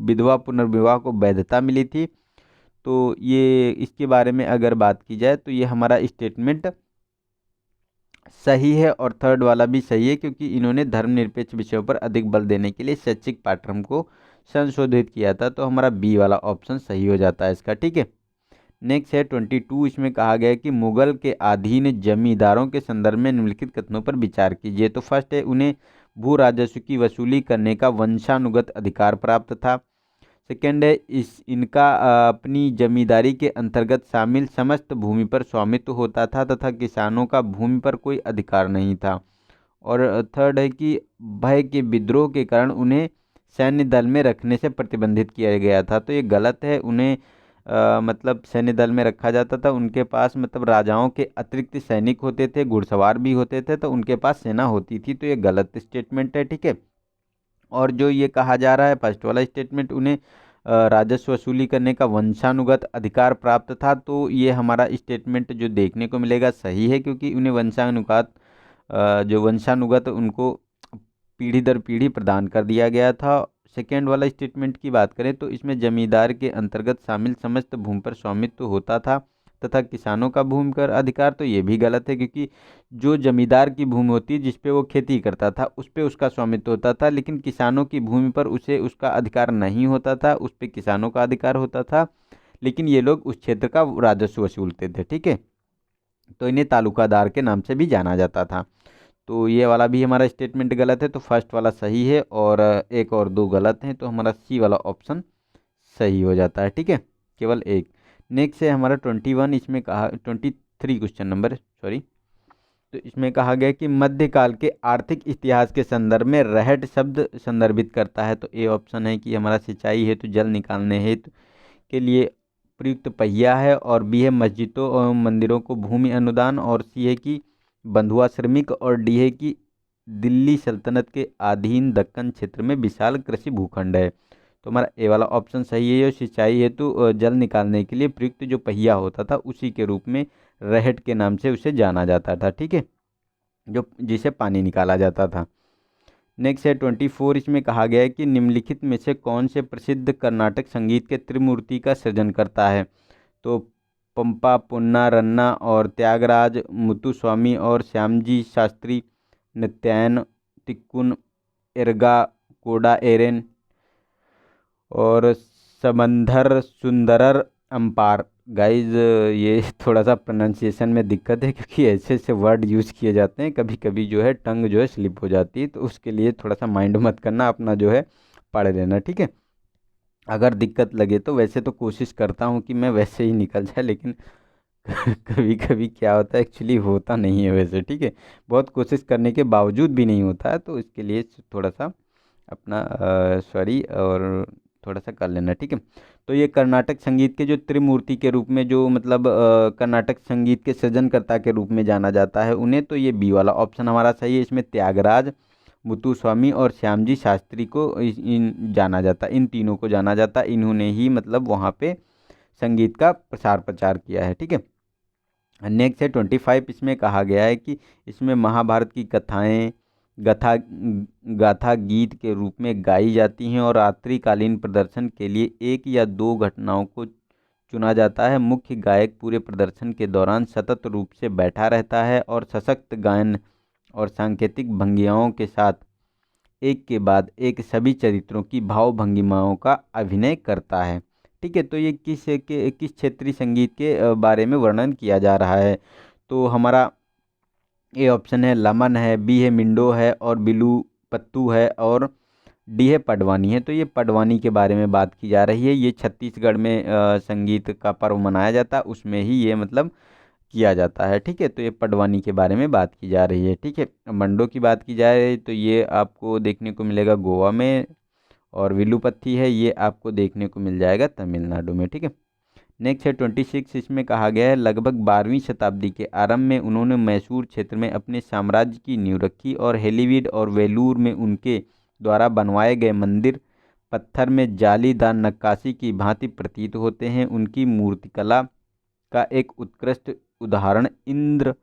विधवा पुनर्विवाह को वैधता मिली थी, तो ये इसके बारे में अगर बात की जाए तो ये हमारा स्टेटमेंट सही है, और थर्ड वाला भी सही है, क्योंकि इन्होंने धर्मनिरपेक्ष विषयों पर अधिक बल देने के लिए शैक्षिक पाठ्यक्रम को संशोधित किया था। तो हमारा बी वाला ऑप्शन सही हो जाता है इसका। ठीक है। नेक्स्ट है 22, इसमें कहा गया है कि मुगल के अधीन जमींदारों के संदर्भ में निम्नलिखित कथनों पर विचार कीजिए। तो फर्स्ट है, उन्हें भू राजस्व की वसूली करने का वंशानुगत अधिकार प्राप्त था। सेकेंड है, इस इनका अपनी जमींदारी के अंतर्गत शामिल समस्त भूमि पर स्वामित्व होता था तथा किसानों का भूमि पर कोई अधिकार नहीं था। और थर्ड है कि भय के विद्रोह के कारण उन्हें सैन्य दल में रखने से प्रतिबंधित किया गया था। तो ये गलत है, उन्हें मतलब सैन्य दल में रखा जाता था। उनके पास मतलब राजाओं के अतिरिक्त सैनिक होते थे, घुड़सवार भी होते थे, तो उनके पास सेना होती थी। तो ये गलत स्टेटमेंट है। ठीक है। और जो ये कहा जा रहा है फर्स्ट वाला स्टेटमेंट, उन्हें राजस्व वसूली करने का वंशानुगत अधिकार प्राप्त था, तो ये हमारा स्टेटमेंट जो देखने को मिलेगा सही है, क्योंकि उन्हें वंशानुगत उनको पीढ़ी दर पीढ़ी प्रदान कर दिया गया था। सेकेंड वाला स्टेटमेंट की बात करें तो इसमें जमींदार के अंतर्गत शामिल समस्त भूमि पर स्वामित्व होता था तथा किसानों का भूमि पर अधिकार, तो ये भी गलत है, क्योंकि जो जमींदार की भूमि होती है जिस पे वो खेती करता था उस पे उसका स्वामित्व होता था, लेकिन किसानों की भूमि पर उसे उसका अधिकार नहीं होता था, उस पे किसानों का अधिकार होता था, लेकिन ये लोग उस क्षेत्र का राजस्व वसूलते थे। ठीक है। तो इन्हें तालुकादार के नाम से भी जाना जाता था। तो ये वाला भी हमारा स्टेटमेंट गलत है, तो फर्स्ट वाला सही है और एक और दो गलत हैं, तो हमारा सी वाला ऑप्शन सही हो जाता है। ठीक है। केवल एक। नेक्स्ट है हमारा 21, इसमें कहा 23 क्वेश्चन नंबर, सॉरी। तो इसमें कहा गया कि मध्यकाल के आर्थिक इतिहास के संदर्भ में रहट शब्द संदर्भित करता है। तो ए ऑप्शन है कि हमारा सिंचाई हेतु जल निकालने हेतु के लिए प्रयुक्त पहिया है, और बी है मस्जिदों और मंदिरों को भूमि अनुदान, और सी है कि बंधुआ श्रमिक, और डी है कि दिल्ली सल्तनत के अधीन दक्कन क्षेत्र में विशाल कृषि भूखंड है। तो हमारा ए वाला ऑप्शन सही है। जो सिंचाई हेतु जल निकालने के लिए प्रयुक्त जो पहिया होता था उसी के रूप में रहट के नाम से उसे जाना जाता था। ठीक है। जो जिसे पानी निकाला जाता था। नेक्स्ट है 24, इसमें कहा गया है कि निम्नलिखित में से कौन से प्रसिद्ध कर्नाटक संगीत के त्रिमूर्ति का सृजन करता है। तो पंपा पुन्ना रन्ना और त्यागराज मुत्तुस्वामी और श्यामजी शास्त्री नित्यायन तिक्कुन एर्गा कोडा एरेन और समंधर सुंदरर अंपार। गाइज ये थोड़ा सा प्रोनाउंसिएशन में दिक्कत है, क्योंकि ऐसे ऐसे वर्ड यूज़ किए जाते हैं, कभी कभी जो है टंग जो है स्लिप हो जाती है, तो उसके लिए थोड़ा सा माइंड मत करना, अपना जो है पढ़ लेना। ठीक है। अगर दिक्कत लगे तो वैसे तो कोशिश करता हूँ कि मैं वैसे ही निकल जाए, लेकिन कभी कभी क्या होता है एक्चुअली होता नहीं है वैसे। ठीक है। बहुत कोशिश करने के बावजूद भी नहीं होता है, तो इसके लिए थोड़ा सा अपना सॉरी और थोड़ा सा कर लेना। ठीक है। तो ये कर्नाटक संगीत के जो त्रिमूर्ति के रूप में जो मतलब कर्नाटक संगीत के सृजनकर्ता के रूप में जाना जाता है उन्हें, तो ये बी वाला ऑप्शन हमारा सही है। इसमें त्यागराज मुत्तुस्वामी और श्यामजी शास्त्री को इन जाना जाता, इन तीनों को जाना जाता। इन्होंने ही मतलब वहाँ पे संगीत का प्रसार प्रचार किया है। ठीक है। नेक्स्ट है 25, इसमें कहा गया है कि इसमें महाभारत की कथाएं गाथा गाथा गीत के रूप में गाई जाती हैं और रात्रिकालीन प्रदर्शन के लिए एक या दो घटनाओं को चुना जाता है। मुख्य गायक पूरे प्रदर्शन के दौरान सतत रूप से बैठा रहता है और सशक्त गायन और सांकेतिक भंगिमाओं के साथ एक के बाद एक सभी चरित्रों की भाव भंगिमाओं का अभिनय करता है। ठीक है। तो ये किस क्षेत्रीय संगीत के बारे में वर्णन किया जा रहा है। तो हमारा ए ऑप्शन है लमन है, बी है मिंडो है और बिलू पत्तू है और डी है पडवानी है। तो ये पडवानी के बारे में बात की जा रही है। ये छत्तीसगढ़ में संगीत का पर्व मनाया जाता है, उसमें ही ये मतलब किया जाता है। ठीक है, तो ये पडवानी के बारे में बात की जा रही है। ठीक है, मंडो की बात की जाए तो ये आपको देखने को मिलेगा गोवा में, और विलुपत्ती है ये आपको देखने को मिल जाएगा तमिलनाडु में। ठीक है, नेक्स्ट है 26। इसमें कहा गया है लगभग 12वीं शताब्दी के आरंभ में उन्होंने मैसूर क्षेत्र में अपने साम्राज्य की नींव रखी और हेलीवीड और वेलूर में उनके द्वारा बनवाए गए मंदिर पत्थर में जालीदार नक्काशी की भांति प्रतीत होते हैं। उनकी मूर्तिकला का एक उत्कृष्ट उदाहरण इंद्र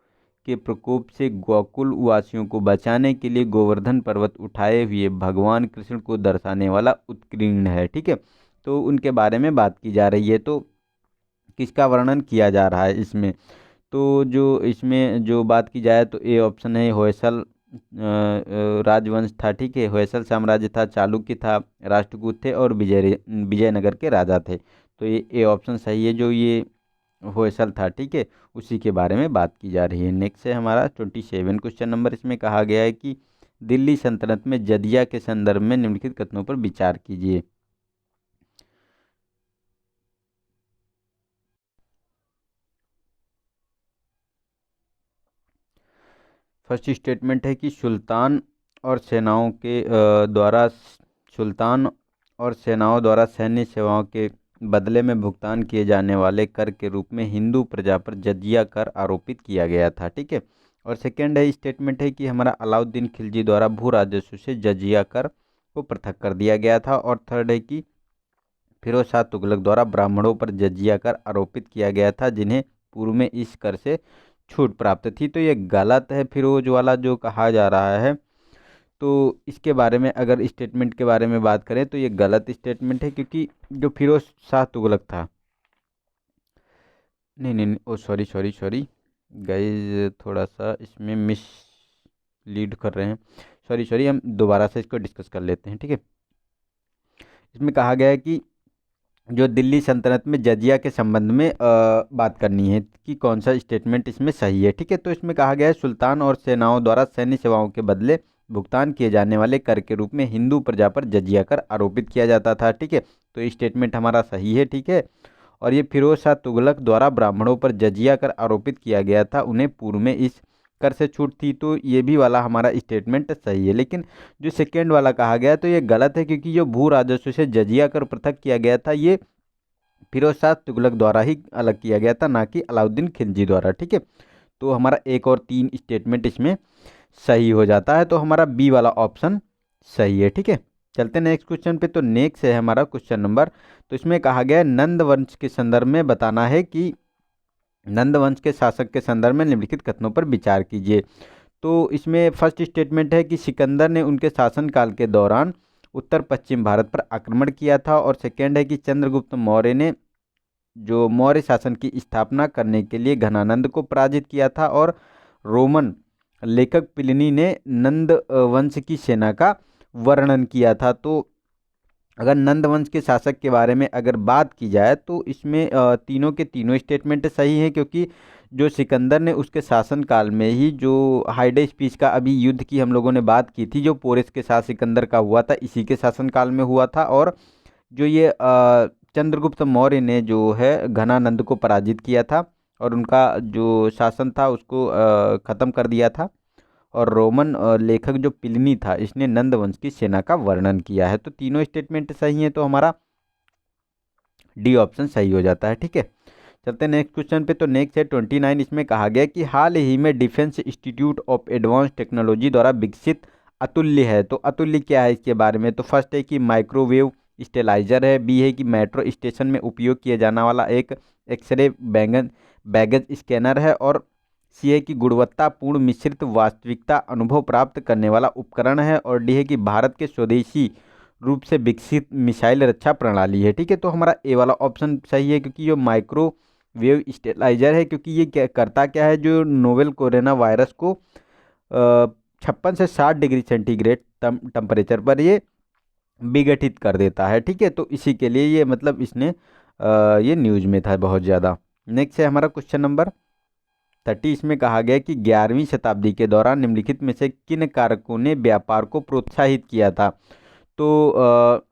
के प्रकोप से गोकुल वासियों को बचाने के लिए गोवर्धन पर्वत उठाए हुए भगवान कृष्ण को दर्शाने वाला उत्कीर्ण है। ठीक है, तो उनके बारे में बात की जा रही है। तो किसका वर्णन किया जा रहा है इसमें? तो जो इसमें जो बात की जाए तो ए ऑप्शन है होयसल राजवंश था। ठीक है, होयसल साम्राज्य था, चालुक्य था, राष्ट्रकूट थे और विजयनगर के राजा थे। तो ये ए ऑप्शन सही है, जो ये होयसल था। ठीक है, उसी के बारे में बात की जा रही है। नेक्स्ट है हमारा 27 क्वेश्चन नंबर। इसमें कहा गया है कि दिल्ली सल्तनत में जजिया के संदर्भ में निम्नलिखित कथनों पर विचार कीजिए। फर्स्ट स्टेटमेंट है कि और सेनाओं के सुल्तान और सेनाओं द्वारा सैन्य सेवाओं के बदले में भुगतान किए जाने वाले कर के रूप में हिंदू प्रजा पर जजिया कर आरोपित किया गया था। ठीक है, और सेकेंड है स्टेटमेंट है कि हमारा अलाउद्दीन खिलजी द्वारा भू राजस्व से जजिया कर को पृथक कर दिया गया था। और थर्ड है कि फिरोज शाह तुगलक द्वारा ब्राह्मणों पर जजिया कर आरोपित किया गया था, जिन्हें पूर्व में इस कर से छूट प्राप्त थी। तो ये गलत है फिरोज वाला जो कहा जा रहा है। तो इसके बारे में अगर स्टेटमेंट के बारे में बात करें तो ये गलत स्टेटमेंट है, क्योंकि जो फिरोज शाह तुगलक था, नहीं नहीं नहीं, ओ सॉरी सॉरी सॉरी गाइज, थोड़ा सा इसमें मिस लीड कर रहे हैं। सॉरी सॉरी, हम दोबारा से इसको डिस्कस कर लेते हैं। ठीक है, इसमें कहा गया है कि जो दिल्ली सल्तनत में जजिया के संबंध में बात करनी है कि कौन सा स्टेटमेंट इसमें सही है। ठीक है, तो इसमें कहा गया है सुल्तान और सेनाओं द्वारा सैन्य सेवाओं के बदले भुगतान किए जाने वाले कर के रूप में हिंदू प्रजा पर जजिया कर आरोपित किया जाता था। ठीक है, तो ये स्टेटमेंट हमारा सही है। ठीक है, और ये फिरोज शाह तुगलक द्वारा ब्राह्मणों पर जजिया कर आरोपित किया गया था, उन्हें पूर्व में इस कर से छूट थी। तो ये भी वाला हमारा स्टेटमेंट सही है। लेकिन जो सेकेंड वाला कहा गया तो ये गलत है, क्योंकि जो भू राजस्व से जजिया कर पृथक किया गया था ये फिरोज शाह तुगलक द्वारा ही अलग किया गया था, ना कि अलाउद्दीन खिलजी द्वारा। ठीक है, तो हमारा एक और तीन स्टेटमेंट इसमें सही हो जाता है। तो हमारा बी वाला ऑप्शन सही है। ठीक है, चलते नेक्स्ट क्वेश्चन पे। तो नेक्स्ट है हमारा क्वेश्चन नंबर। तो इसमें कहा गया है नंद वंश के संदर्भ में बताना है कि नंद वंश के शासक के संदर्भ में निम्नलिखित कथनों पर विचार कीजिए। तो इसमें फर्स्ट स्टेटमेंट है कि सिकंदर ने उनके शासनकाल के दौरान उत्तर पश्चिम भारत पर आक्रमण किया था। और सेकेंड है कि चंद्रगुप्त मौर्य ने जो मौर्य शासन की स्थापना करने के लिए घनानंद को पराजित किया था। और रोमन लेखक प्लिनी ने नंद वंश की सेना का वर्णन किया था। तो अगर नंद वंश के शासक के बारे में अगर बात की जाए तो इसमें तीनों के तीनों स्टेटमेंट सही हैं, क्योंकि जो सिकंदर ने उसके शासनकाल में ही जो हाइडेस पीस का अभी युद्ध की हम लोगों ने बात की थी, जो पोरस के साथ सिकंदर का हुआ था, इसी के शासनकाल में हुआ था। और जो ये चंद्रगुप्त मौर्य ने जो है घनानंद को पराजित किया था और उनका जो शासन था उसको ख़त्म कर दिया था। और रोमन लेखक जो प्लिनी था इसने नंद वंश की सेना का वर्णन किया है। तो तीनों स्टेटमेंट सही हैं, तो हमारा डी ऑप्शन सही हो जाता है। ठीक है, चलते हैं नेक्स्ट क्वेश्चन पे। तो नेक्स्ट है 29। इसमें कहा गया कि हाल ही में defence institute of advance technology द्वारा विकसित अतुल्य है। तो अतुल्य क्या है इसके बारे में? तो फर्स्ट है कि माइक्रोवेव स्टेलाइजर है, बी है कि मेट्रो स्टेशन में उपयोग किया जाने वाला एक एक्सरे बैगेज स्कैनर है, और सी है कि गुणवत्तापूर्ण मिश्रित वास्तविकता अनुभव प्राप्त करने वाला उपकरण है, और डी है कि भारत के स्वदेशी रूप से विकसित मिसाइल रक्षा प्रणाली है। ठीक है, तो हमारा ए वाला ऑप्शन सही है, क्योंकि जो माइक्रोवेव स्टेलाइजर है, क्योंकि ये क्या करता क्या है, जो नोवेल कोरोना वायरस को 56 से 60 डिग्री सेंटीग्रेड टेम्परेचर पर ये विघटित कर देता है। ठीक है, तो इसी के लिए ये मतलब इसने ये न्यूज में था बहुत ज़्यादा। नेक्स्ट है हमारा क्वेश्चन नंबर 30 इसमें कहा गया कि 11वीं शताब्दी के दौरान निम्नलिखित में से किन कारकों ने व्यापार को प्रोत्साहित किया था। तो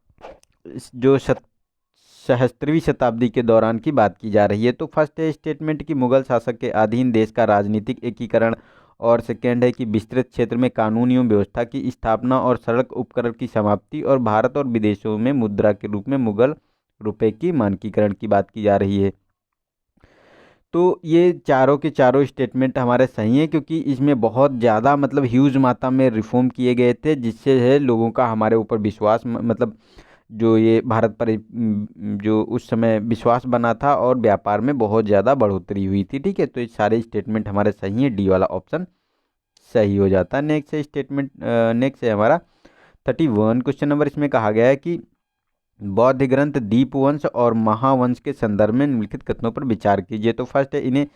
जो सहस्त्रवीं शताब्दी के दौरान की बात की जा रही है। तो फर्स्ट है स्टेटमेंट की मुगल शासक के अधीन देश का राजनीतिक एकीकरण, और सेकेंड है कि विस्तृत क्षेत्र में कानून एवं व्यवस्था की स्थापना और सड़क उपकरण की समाप्ति, और भारत और विदेशों में मुद्रा के रूप में मुगल रुपए की मानकीकरण की बात की जा रही है। तो ये चारों के चारों स्टेटमेंट हमारे सही हैं, क्योंकि इसमें बहुत ज़्यादा मतलब ह्यूज मात्रा में रिफॉर्म किए गए थे, जिससे है लोगों का हमारे ऊपर विश्वास मतलब जो ये भारत पर जो उस समय विश्वास बना था, और व्यापार में बहुत ज़्यादा बढ़ोतरी हुई थी। ठीक है, तो ये सारे स्टेटमेंट हमारे सही हैं, डी वाला ऑप्शन सही हो जाता है। नेक्स्ट है स्टेटमेंट, नेक्स्ट है हमारा 31 क्वेश्चन नंबर। इसमें कहा गया है कि बौद्ध ग्रंथ दीपवंश और महावंश के संदर्भ में निम्नलिखित कथनों पर विचार कीजिए। तो फर्स्ट है इन्हें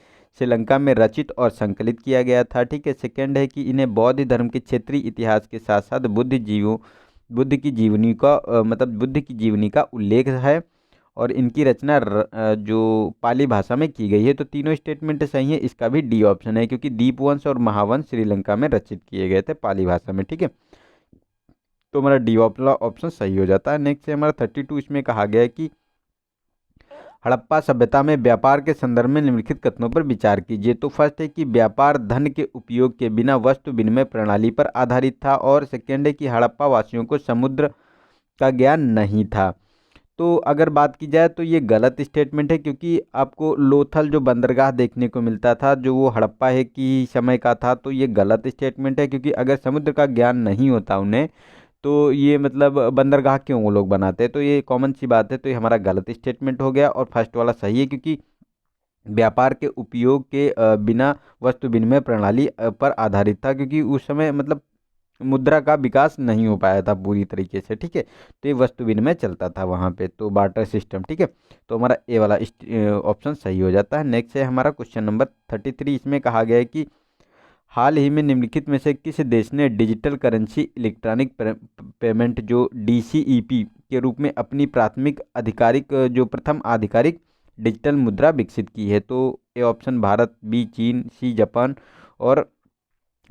श्रीलंका में रचित और संकलित किया गया था। ठीक है, सेकंड है कि इन्हें बौद्ध धर्म के क्षेत्रीय इतिहास के साथ साथ बुद्ध की जीवनी का मतलब बुद्ध की जीवनी का उल्लेख है, और इनकी रचना जो पाली भाषा में की गई है। तो तीनों स्टेटमेंट सही है, इसका भी डी ऑप्शन है, क्योंकि दीपवंश और महावंश श्रीलंका में रचित किए गए थे पाली भाषा में। ठीक है, तो हमारा डी वाला ऑप्शन सही हो जाता है। नेक्स्ट है हमारा 32। इसमें कहा गया है कि हड़प्पा सभ्यता में व्यापार के संदर्भ में निम्नलिखित कथनों पर विचार कीजिए। तो फर्स्ट है कि व्यापार धन के उपयोग के बिना वस्तु विनिमय प्रणाली पर आधारित था, और सेकेंड है कि हड़प्पा वासियों को समुद्र का ज्ञान नहीं था। तो अगर बात की जाए तो ये गलत स्टेटमेंट है, क्योंकि आपको लोथल जो बंदरगाह देखने को मिलता था, जो वो हड़प्पा है कि समय का था, तो ये गलत स्टेटमेंट है, क्योंकि अगर समुद्र का ज्ञान नहीं होता उन्हें, तो ये मतलब बंदरगाह क्यों वो लोग बनाते हैं। तो ये कॉमन सी बात है, तो ये हमारा गलत स्टेटमेंट हो गया, और फर्स्ट वाला सही है, क्योंकि व्यापार के उपयोग के बिना वस्तु विनिमय प्रणाली पर आधारित था, क्योंकि उस समय मतलब मुद्रा का विकास नहीं हो पाया था पूरी तरीके से। ठीक है, तो ये वस्तु विनिमय चलता था वहाँ पे, तो बार्टर सिस्टम। ठीक है, तो हमारा ए वाला ऑप्शन सही हो जाता है। नेक्स्ट है हमारा क्वेश्चन नंबर 33। इसमें कहा गया है कि हाल ही में निम्नलिखित में से किस देश ने डिजिटल करेंसी इलेक्ट्रॉनिक पेमेंट जो DCEP के रूप में अपनी प्राथमिक आधिकारिक जो प्रथम आधिकारिक डिजिटल मुद्रा विकसित की है। तो ए ऑप्शन भारत, बी चीन, सी जापान, और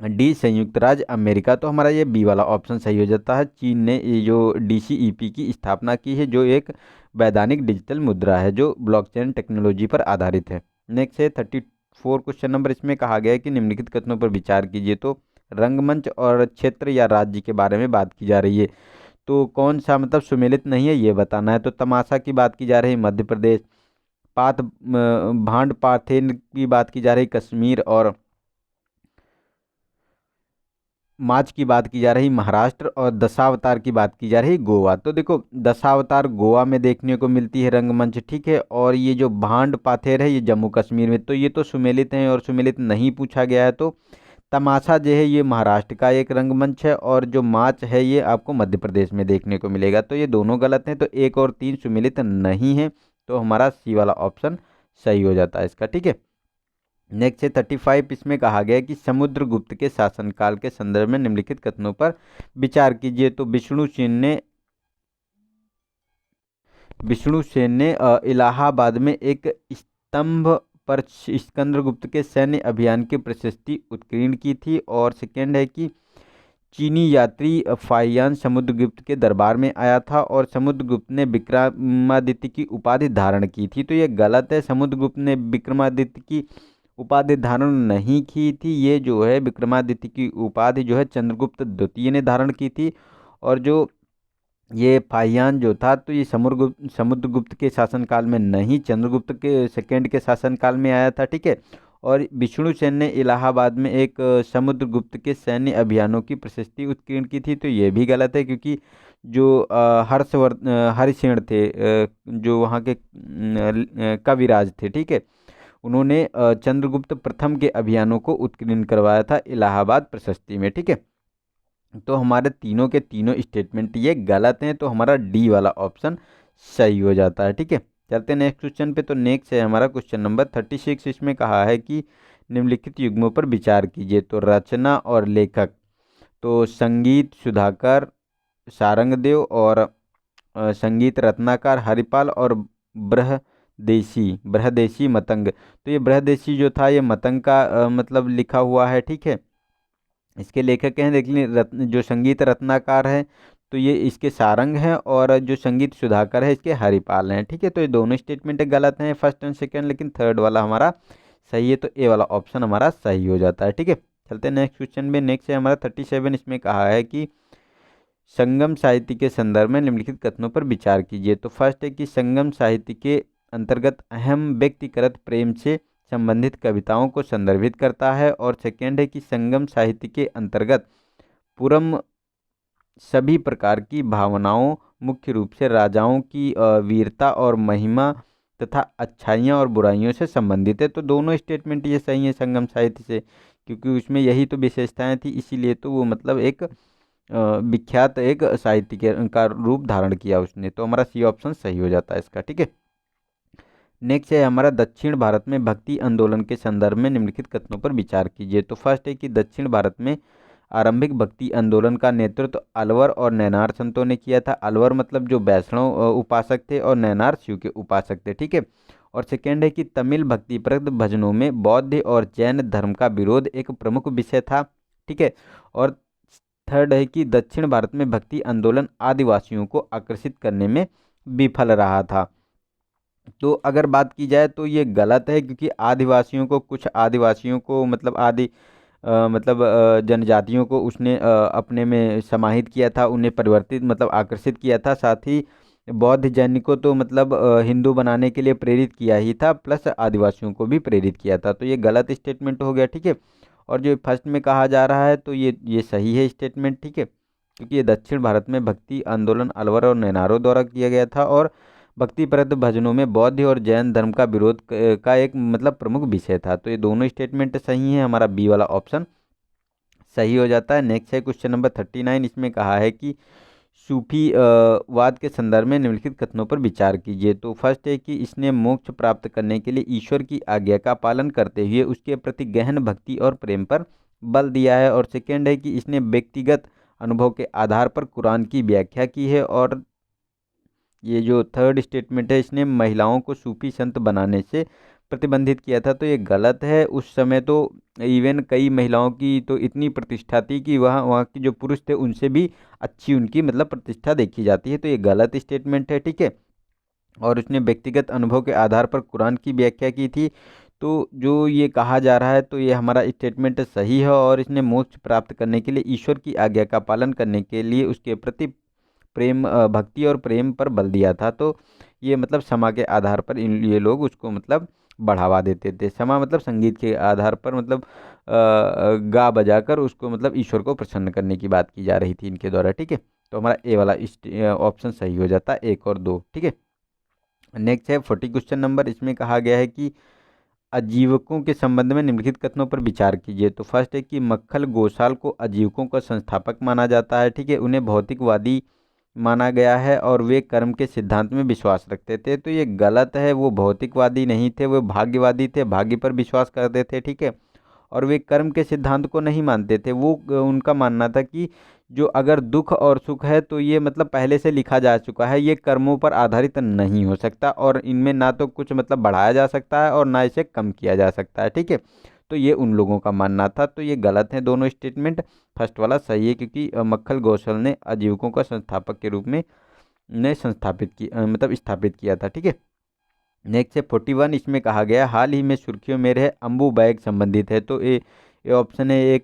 डी संयुक्त राज्य अमेरिका। तो हमारा ये बी वाला ऑप्शन सही हो जाता है। चीन ने ये जो DCEP की स्थापना की है, जो एक वैधानिक डिजिटल मुद्रा है जो ब्लॉकचेन टेक्नोलॉजी पर आधारित है। नेक्स्ट है 34 क्वेश्चन नंबर। इसमें कहा गया है कि निम्नलिखित कथनों पर विचार कीजिए। तो रंगमंच और क्षेत्र या राज्य के बारे में बात की जा रही है, तो कौन सा मतलब सुमेलित नहीं है ये बताना है। तो तमाशा की बात की जा रही है मध्य प्रदेश, भांड पाथेन की बात की जा रही कश्मीर, और माच की बात की जा रही महाराष्ट्र, और दशावतार की बात की जा रही गोवा। तो देखो दशावतार गोवा में देखने को मिलती है रंगमंच। ठीक है, और ये जो भांड पाथेर है ये जम्मू कश्मीर में। तो ये तो सुमेलित हैं, और सुमेलित नहीं पूछा गया है। तो तमाशा जो है ये महाराष्ट्र का एक रंगमंच है, और जो माच है ये आपको मध्य प्रदेश में देखने को मिलेगा। तो ये दोनों गलत हैं, तो 1 और 3 सुमेलित नहीं है, तो हमारा सी वाला ऑप्शन सही हो जाता है इसका। ठीक है, नेक्स्ट है 35। इसमें कहा गया है कि समुद्रगुप्त के शासनकाल के संदर्भ में निम्नलिखित कथनों पर विचार कीजिए। तो विष्णु सेन ने इलाहाबाद में एक स्तंभ पर सिकंदरगुप्त के सैन्य अभियान की प्रशस्ति उत्कीर्ण की थी, और सेकेंड है कि चीनी यात्री फाहियान समुद्रगुप्त के दरबार में आया था, और समुद्रगुप्त ने विक्रमादित्य की उपाधि धारण की थी। तो ये गलत है, समुद्रगुप्त ने विक्रमादित्य की उपाधि धारण नहीं की थी। ये जो है विक्रमादित्य की उपाधि जो है चंद्रगुप्त द्वितीय ने धारण की थी, और जो ये फाहियान जो था, तो ये समुद्रगुप्त के शासनकाल में नहीं, चंद्रगुप्त के सेकेंड के शासनकाल में आया था। ठीक है, और विष्णु सेन ने इलाहाबाद में एक समुद्रगुप्त के सैन्य अभियानों की प्रशस्ति उत्कीर्ण की थी। तो ये भी गलत है, क्योंकि जो हरिसेन थे जो वहाँ के कविराज थे। ठीक है, उन्होंने चंद्रगुप्त प्रथम के अभियानों को उत्कीर्ण करवाया था इलाहाबाद प्रशस्ति में। ठीक है, तो हमारे तीनों के तीनों स्टेटमेंट ये गलत हैं, तो हमारा डी वाला ऑप्शन सही हो जाता है। ठीक है, चलते हैं नेक्स्ट क्वेश्चन पे। तो नेक्स्ट है हमारा क्वेश्चन नंबर 36। इसमें कहा है कि निम्नलिखित युग्मों पर विचार कीजिए। तो रचना और लेखक, तो संगीत सुधाकर सारंगदेव, और संगीत रत्नाकर हरिपाल, और देशी, बृहदेशी मतंग। तो ये बृहदेशी जो था ये मतंग का मतलब लिखा हुआ है, ठीक है। इसके लेखक हैं देख लीजिए जो संगीत रत्नाकर है तो ये इसके सारंग हैं, और जो संगीत सुधाकर है इसके हरिपाल हैं, ठीक है। तो ये दोनों स्टेटमेंट गलत हैं, फर्स्ट एंड सेकंड, लेकिन थर्ड वाला हमारा सही है, तो ए वाला ऑप्शन हमारा सही हो जाता है, ठीक है। चलते हैं नेक्स्ट क्वेश्चन में। नेक्स्ट है हमारा 37। इसमें कहा है कि संगम साहित्य के संदर्भ में निम्नलिखित कथनों पर विचार कीजिए। तो फर्स्ट है कि संगम साहित्य के अंतर्गत अहम व्यक्तिगत प्रेम से संबंधित कविताओं को संदर्भित करता है, और सेकेंड है कि संगम साहित्य के अंतर्गत पूरम सभी प्रकार की भावनाओं, मुख्य रूप से राजाओं की वीरता और महिमा तथा अच्छाइयाँ और बुराइयों से संबंधित है। तो दोनों स्टेटमेंट ये सही है संगम साहित्य से, क्योंकि उसमें यही तो विशेषताएं थी, इसीलिए तो वो मतलब एक विख्यात एक साहित्य के का रूप धारण किया उसने। तो हमारा सी ऑप्शन सही हो जाता है इसका, ठीक है। नेक्स्ट है हमारा दक्षिण भारत में भक्ति आंदोलन के संदर्भ में निम्नलिखित कथनों पर विचार कीजिए। तो फर्स्ट है कि दक्षिण भारत में आरंभिक भक्ति आंदोलन का नेतृत्व अलवर और नैनार संतों ने किया था। अलवर मतलब जो वैष्णव उपासक थे, और नैनार शिव के उपासक थे, ठीक है। और सेकेंड है कि तमिल भक्तिप्रद भजनों में बौद्ध और जैन धर्म का विरोध एक प्रमुख विषय था, ठीक है। और थर्ड है कि दक्षिण भारत में भक्ति आंदोलन आदिवासियों को आकर्षित करने में विफल रहा था। तो अगर बात की जाए तो ये गलत है, क्योंकि कुछ आदिवासियों को मतलब जनजातियों को उसने अपने में समाहित किया था, उन्हें परिवर्तित मतलब आकर्षित किया था। साथ ही बौद्ध जैन को तो मतलब हिंदू बनाने के लिए प्रेरित किया ही था, प्लस आदिवासियों को भी प्रेरित किया था। तो ये गलत स्टेटमेंट हो गया, ठीक है। और जो फर्स्ट में कहा जा रहा है तो ये सही है स्टेटमेंट, ठीक है, क्योंकि ये दक्षिण भारत में भक्ति आंदोलन अलवर और नैनारों द्वारा किया गया था, और भक्तिप्रद भजनों में बौद्ध और जैन धर्म का विरोध का एक मतलब प्रमुख विषय था। तो ये दोनों स्टेटमेंट सही है, हमारा बी वाला ऑप्शन सही हो जाता है। नेक्स्ट है क्वेश्चन नंबर 39। इसमें कहा है कि सूफी वाद के संदर्भ में निम्नलिखित कथनों पर विचार कीजिए। तो फर्स्ट है कि इसने मोक्ष प्राप्त करने के लिए ईश्वर की आज्ञा का पालन करते हुए उसके प्रति गहन भक्ति और प्रेम पर बल दिया है। और सेकेंड है कि इसने व्यक्तिगत अनुभव के आधार पर कुरान की व्याख्या की है। और ये जो थर्ड स्टेटमेंट है, इसने महिलाओं को सूफी संत बनाने से प्रतिबंधित किया था। तो ये गलत है। उस समय तो इवन कई महिलाओं की तो इतनी प्रतिष्ठा थी कि वहाँ के जो पुरुष थे उनसे भी अच्छी उनकी मतलब प्रतिष्ठा देखी जाती है। तो ये गलत स्टेटमेंट है, ठीक है। और उसने व्यक्तिगत अनुभव के आधार पर कुरान की व्याख्या की थी। तो जो ये कहा जा रहा है तो ये हमारा स्टेटमेंट सही है, और इसने मोक्ष प्राप्त करने के लिए ईश्वर की आज्ञा का पालन करने के लिए उसके प्रति प्रेम भक्ति और प्रेम पर बल दिया था। तो ये मतलब समा के आधार पर ये लोग उसको मतलब बढ़ावा देते थे। समा मतलब संगीत के आधार पर मतलब गा बजा कर उसको मतलब ईश्वर को प्रसन्न करने की बात की जा रही थी इनके द्वारा, ठीक है। तो हमारा ए वाला ऑप्शन सही हो जाता है, 1 और 2, ठीक है। नेक्स्ट है 40 क्वेश्चन नंबर। इसमें कहा गया है कि आजीविकों के संबंध में निम्नलिखित कथनों पर विचार कीजिए। तो फर्स्ट है कि मक्खल गोसाल को आजीविकों का संस्थापक माना जाता है, ठीक है। उन्हें भौतिकवादी माना गया है, और वे कर्म के सिद्धांत में विश्वास रखते थे। तो ये गलत है, वो भौतिकवादी नहीं थे, वो भाग्यवादी थे, भाग्य पर विश्वास करते थे, ठीक है। और वे कर्म के सिद्धांत को नहीं मानते थे। वो उनका मानना था कि जो अगर दुख और सुख है तो ये मतलब पहले से लिखा जा चुका है, ये कर्मों पर आधारित नहीं हो सकता, और इनमें ना तो कुछ मतलब बढ़ाया जा सकता है और ना इसे कम किया जा सकता है, ठीक है। तो ये उन लोगों का मानना था। तो ये गलत है दोनों स्टेटमेंट। फर्स्ट वाला सही है, क्योंकि मक्खल गौसल ने आजीविकों का संस्थापक के रूप में ने संस्थापित की मतलब स्थापित किया था, ठीक है। नेक्स्ट है 41। इसमें कहा गया हाल ही में सुर्खियों में रहे अम्बू बैग संबंधित है। तो ये ऑप्शन है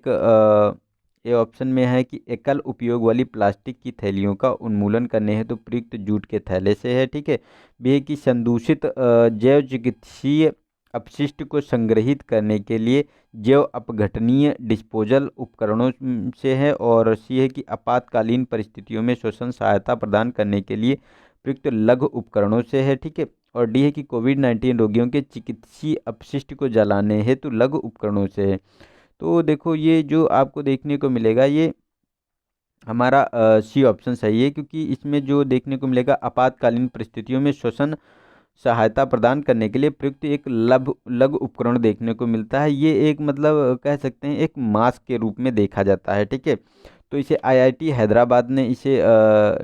ये ऑप्शन में है कि एकल उपयोग वाली प्लास्टिक की थैलियों का उन्मूलन करने हेतु प्रयुक्त जूट के थैले से है, ठीक है। बी है कि संदूषित जैव चिकित्सीय अपशिष्ट को संग्रहित करने के लिए जैव अपघटनीय डिस्पोजल उपकरणों से है। और सी है कि आपातकालीन परिस्थितियों में श्वसन सहायता प्रदान करने के लिए प्रयुक्त लघु उपकरणों से है, ठीक है। और डी है कि कोविड-19 रोगियों के चिकित्सीय अपशिष्ट को जलाने हेतु लघु उपकरणों से है। तो देखो ये जो आपको देखने को मिलेगा ये हमारा सी ऑप्शन सही है, क्योंकि इसमें जो देखने को मिलेगा आपातकालीन परिस्थितियों में श्वसन सहायता प्रदान करने के लिए प्रयुक्त एक लघु उपकरण देखने को मिलता है। ये एक मतलब कह सकते हैं एक मास्क के रूप में देखा जाता है, ठीक है। तो इसे आईआईटी हैदराबाद ने इसे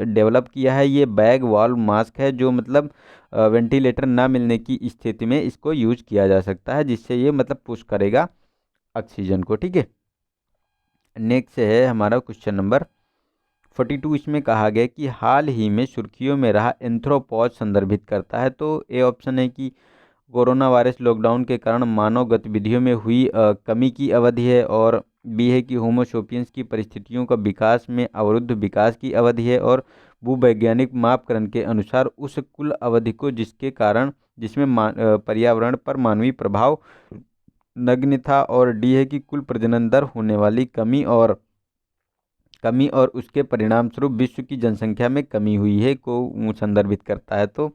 डेवलप किया है। ये बैग वॉल मास्क है जो मतलब वेंटिलेटर ना मिलने की स्थिति में इसको यूज किया जा सकता है, जिससे ये मतलब पुश करेगा ऑक्सीजन को। ठीक है, नेक्स्ट है हमारा क्वेश्चन नंबर 42। इसमें कहा गया कि हाल ही में सुर्खियों में रहा एंथ्रोपॉज संदर्भित करता है। तो ए ऑप्शन है कि कोरोना वायरस लॉकडाउन के कारण मानव गतिविधियों में हुई कमी की अवधि है, और बी है कि होमो सेपियंस की परिस्थितियों का विकास में अवरुद्ध विकास की अवधि है, और भूवैज्ञानिक मापकरण के अनुसार उस कुल अवधि को जिसके कारण जिसमें पर्यावरण पर मानवीय प्रभाव नगण्य था, और डी है कि कुल प्रजनन दर होने वाली कमी और उसके परिणाम स्वरूप विश्व की जनसंख्या में कमी हुई है को संदर्भित करता है। तो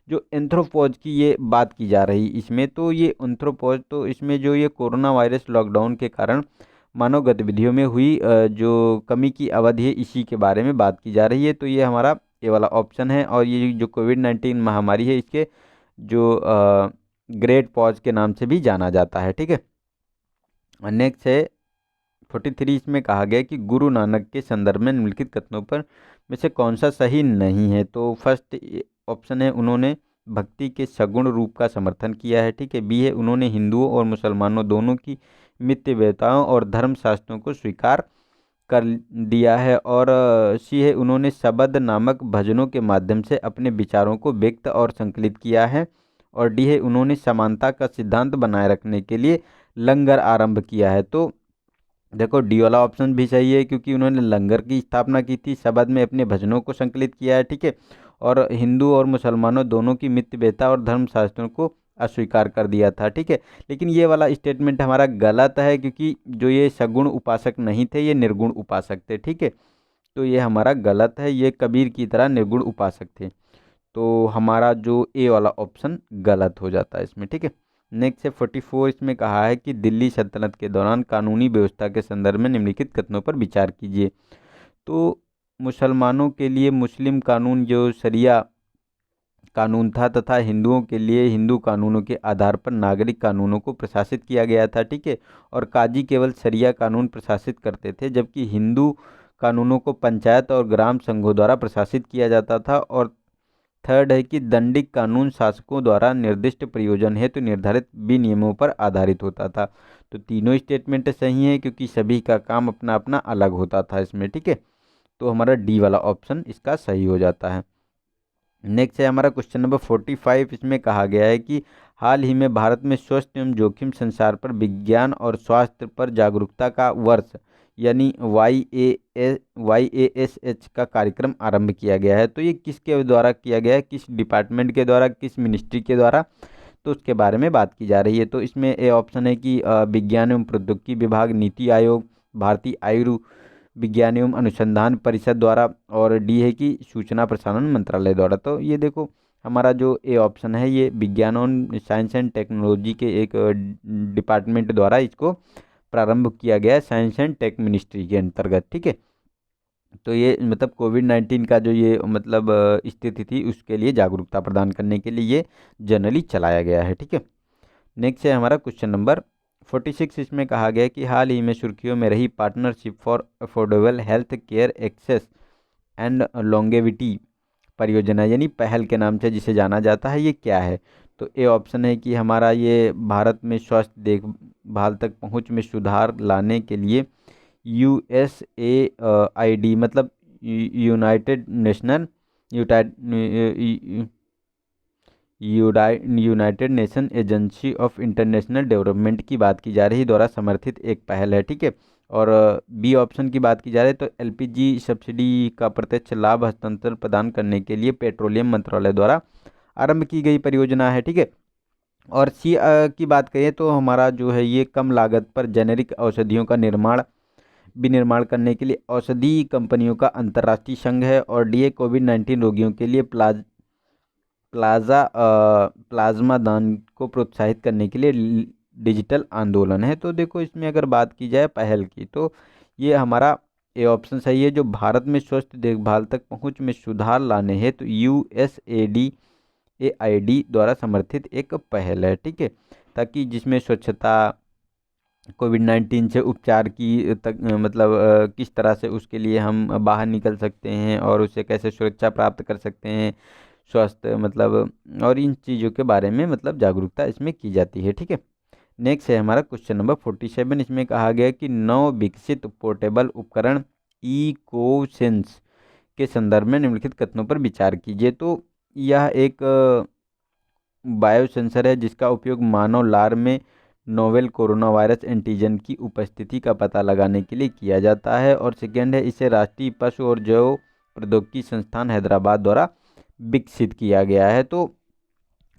जो एंथ्रोपॉज की ये बात की जा रही इसमें, तो ये एंथ्रोपॉज तो इसमें जो ये कोरोना वायरस लॉकडाउन के कारण मानव गतिविधियों में हुई जो कमी की अवधि है, इसी के बारे में बात की जा रही है। तो ये हमारा ये वाला ऑप्शन है, और ये जो कोविड-19 महामारी है इसके जो ग्रेट पॉज के नाम से भी जाना जाता है। ठीक है, नेक्स्ट है 43। इसमें कहा गया कि गुरु नानक के संदर्भ में निम्नलिखित कथनों पर में से कौन सा सही नहीं है। तो फर्स्ट ऑप्शन है उन्होंने भक्ति के सगुण रूप का समर्थन किया है। ठीक है, बी है उन्होंने हिंदुओं और मुसलमानों दोनों की मितव्यताओं और धर्म शास्त्रों को स्वीकार कर दिया है, और सी है उन्होंने शबद नामक भजनों के माध्यम से अपने विचारों को व्यक्त और संकलित किया है, और डी है उन्होंने समानता का सिद्धांत बनाए रखने के लिए लंगर आरंभ किया है। तो देखो डी वाला ऑप्शन भी सही है, क्योंकि उन्होंने लंगर की स्थापना की थी, शबद में अपने भजनों को संकलित किया है। ठीक है, और हिंदू और मुसलमानों दोनों की मितव्यता और धर्मशास्त्रों को अस्वीकार कर दिया था। ठीक है, लेकिन ये वाला स्टेटमेंट हमारा गलत है, क्योंकि जो ये सगुण उपासक नहीं थे, ये निर्गुण उपासक थे। ठीक है, तो ये हमारा गलत है, ये कबीर की तरह निर्गुण उपासक थे। तो हमारा जो ए वाला ऑप्शन गलत हो जाता है इसमें। ठीक है, नेक्स्ट है 44। इसमें कहा है कि दिल्ली सल्तनत के दौरान कानूनी व्यवस्था के संदर्भ में निम्नलिखित कथनों पर विचार कीजिए। तो मुसलमानों के लिए मुस्लिम कानून जो शरिया कानून था, तथा हिंदुओं के लिए हिंदू कानूनों के आधार पर नागरिक कानूनों को प्रशासित किया गया था। ठीक है, और काजी केवल शरिया कानून प्रशासित करते थे, जबकि हिंदू कानूनों को पंचायत और ग्राम संघों द्वारा प्रशासित किया जाता था। और थर्ड है कि दंडिक कानून शासकों द्वारा निर्दिष्ट प्रयोजन हेतु निर्धारित विनियमों पर आधारित होता था। तो तीनों स्टेटमेंट सही है, क्योंकि सभी का काम अपना अपना अलग होता था इसमें। ठीक है, तो हमारा डी वाला ऑप्शन इसका सही हो जाता है। नेक्स्ट है हमारा क्वेश्चन नंबर 45। इसमें कहा गया है कि हाल ही में भारत में स्वास्थ्य एवं जोखिम संचार पर विज्ञान और स्वास्थ्य पर जागरूकता का वर्ष यानी YASH का कार्यक्रम आरंभ किया गया है। तो ये किसके द्वारा किया गया है, किस डिपार्टमेंट के द्वारा, किस मिनिस्ट्री के द्वारा, तो उसके बारे में बात की जा रही है। तो इसमें ए ऑप्शन है कि विज्ञान एवं प्रौद्योगिकी विभाग, नीति आयोग, भारतीय आयुर्विज्ञान एवं अनुसंधान परिषद द्वारा, और डी है कि सूचना प्रसारण मंत्रालय द्वारा। तो ये देखो हमारा जो ए ऑप्शन है ये विज्ञान और साइंस एंड टेक्नोलॉजी के एक डिपार्टमेंट द्वारा इसको प्रारंभ किया गया है, साइंस एंड टेक मिनिस्ट्री के अंतर्गत। ठीक है, तो ये मतलब कोविड-19 का जो ये मतलब स्थिति थी उसके लिए जागरूकता प्रदान करने के लिए ये जनरली चलाया गया है। ठीक है, नेक्स्ट है हमारा क्वेश्चन नंबर 46। इसमें कहा गया है कि हाल ही में सुर्खियों में रही partnership for affordable health care access and longevity परियोजना यानी पहल के नाम से जिसे जाना जाता है, ये क्या है। तो ए ऑप्शन है कि हमारा ये भारत में स्वास्थ्य देखभाल तक पहुंच में सुधार लाने के लिए USAID मतलब United national United nation agency of international development की बात की जा रही द्वारा समर्थित एक पहल है। ठीक है, और बी ऑप्शन की बात की जा रही है तो LPG सब्सिडी का प्रत्यक्ष लाभ हस्तांतरण प्रदान करने के लिए पेट्रोलियम मंत्रालय द्वारा आरंभ की गई परियोजना है। ठीक है, और सी की बात करें तो हमारा जो है ये कम लागत पर जेनेरिक औषधियों का विनिर्माण करने के लिए औषधि कंपनियों का अंतर्राष्ट्रीय संघ है, और डी कोविड-19 रोगियों के लिए प्लाज्मा दान को प्रोत्साहित करने के लिए डिजिटल आंदोलन है। तो देखो इसमें अगर बात की जाए पहल की, तो ये हमारा ए ऑप्शन सही है, जो भारत में स्वास्थ्य देखभाल तक पहुंच में सुधार लाने हेतु USAID द्वारा समर्थित एक पहल है। ठीक है, ताकि जिसमें स्वच्छता, कोविड-19 से उपचार की तक मतलब किस तरह से उसके लिए हम बाहर निकल सकते हैं और उससे कैसे सुरक्षा प्राप्त कर सकते हैं, स्वास्थ्य मतलब और इन चीज़ों के बारे में मतलब जागरूकता इसमें की जाती है। ठीक है, नेक्स्ट है हमारा क्वेश्चन नंबर 47। इसमें कहा गया कि नव विकसित पोर्टेबल उपकरण इकोसेंस के संदर्भ में निम्नलिखित कथनों पर विचार कीजिए। तो यह एक बायोसेंसर है जिसका उपयोग मानव लार में नोवेल कोरोना वायरस एंटीजन की उपस्थिति का पता लगाने के लिए किया जाता है। और सेकेंड है, इसे राष्ट्रीय पशु और जैव प्रौद्योगिकी संस्थान हैदराबाद द्वारा विकसित किया गया है। तो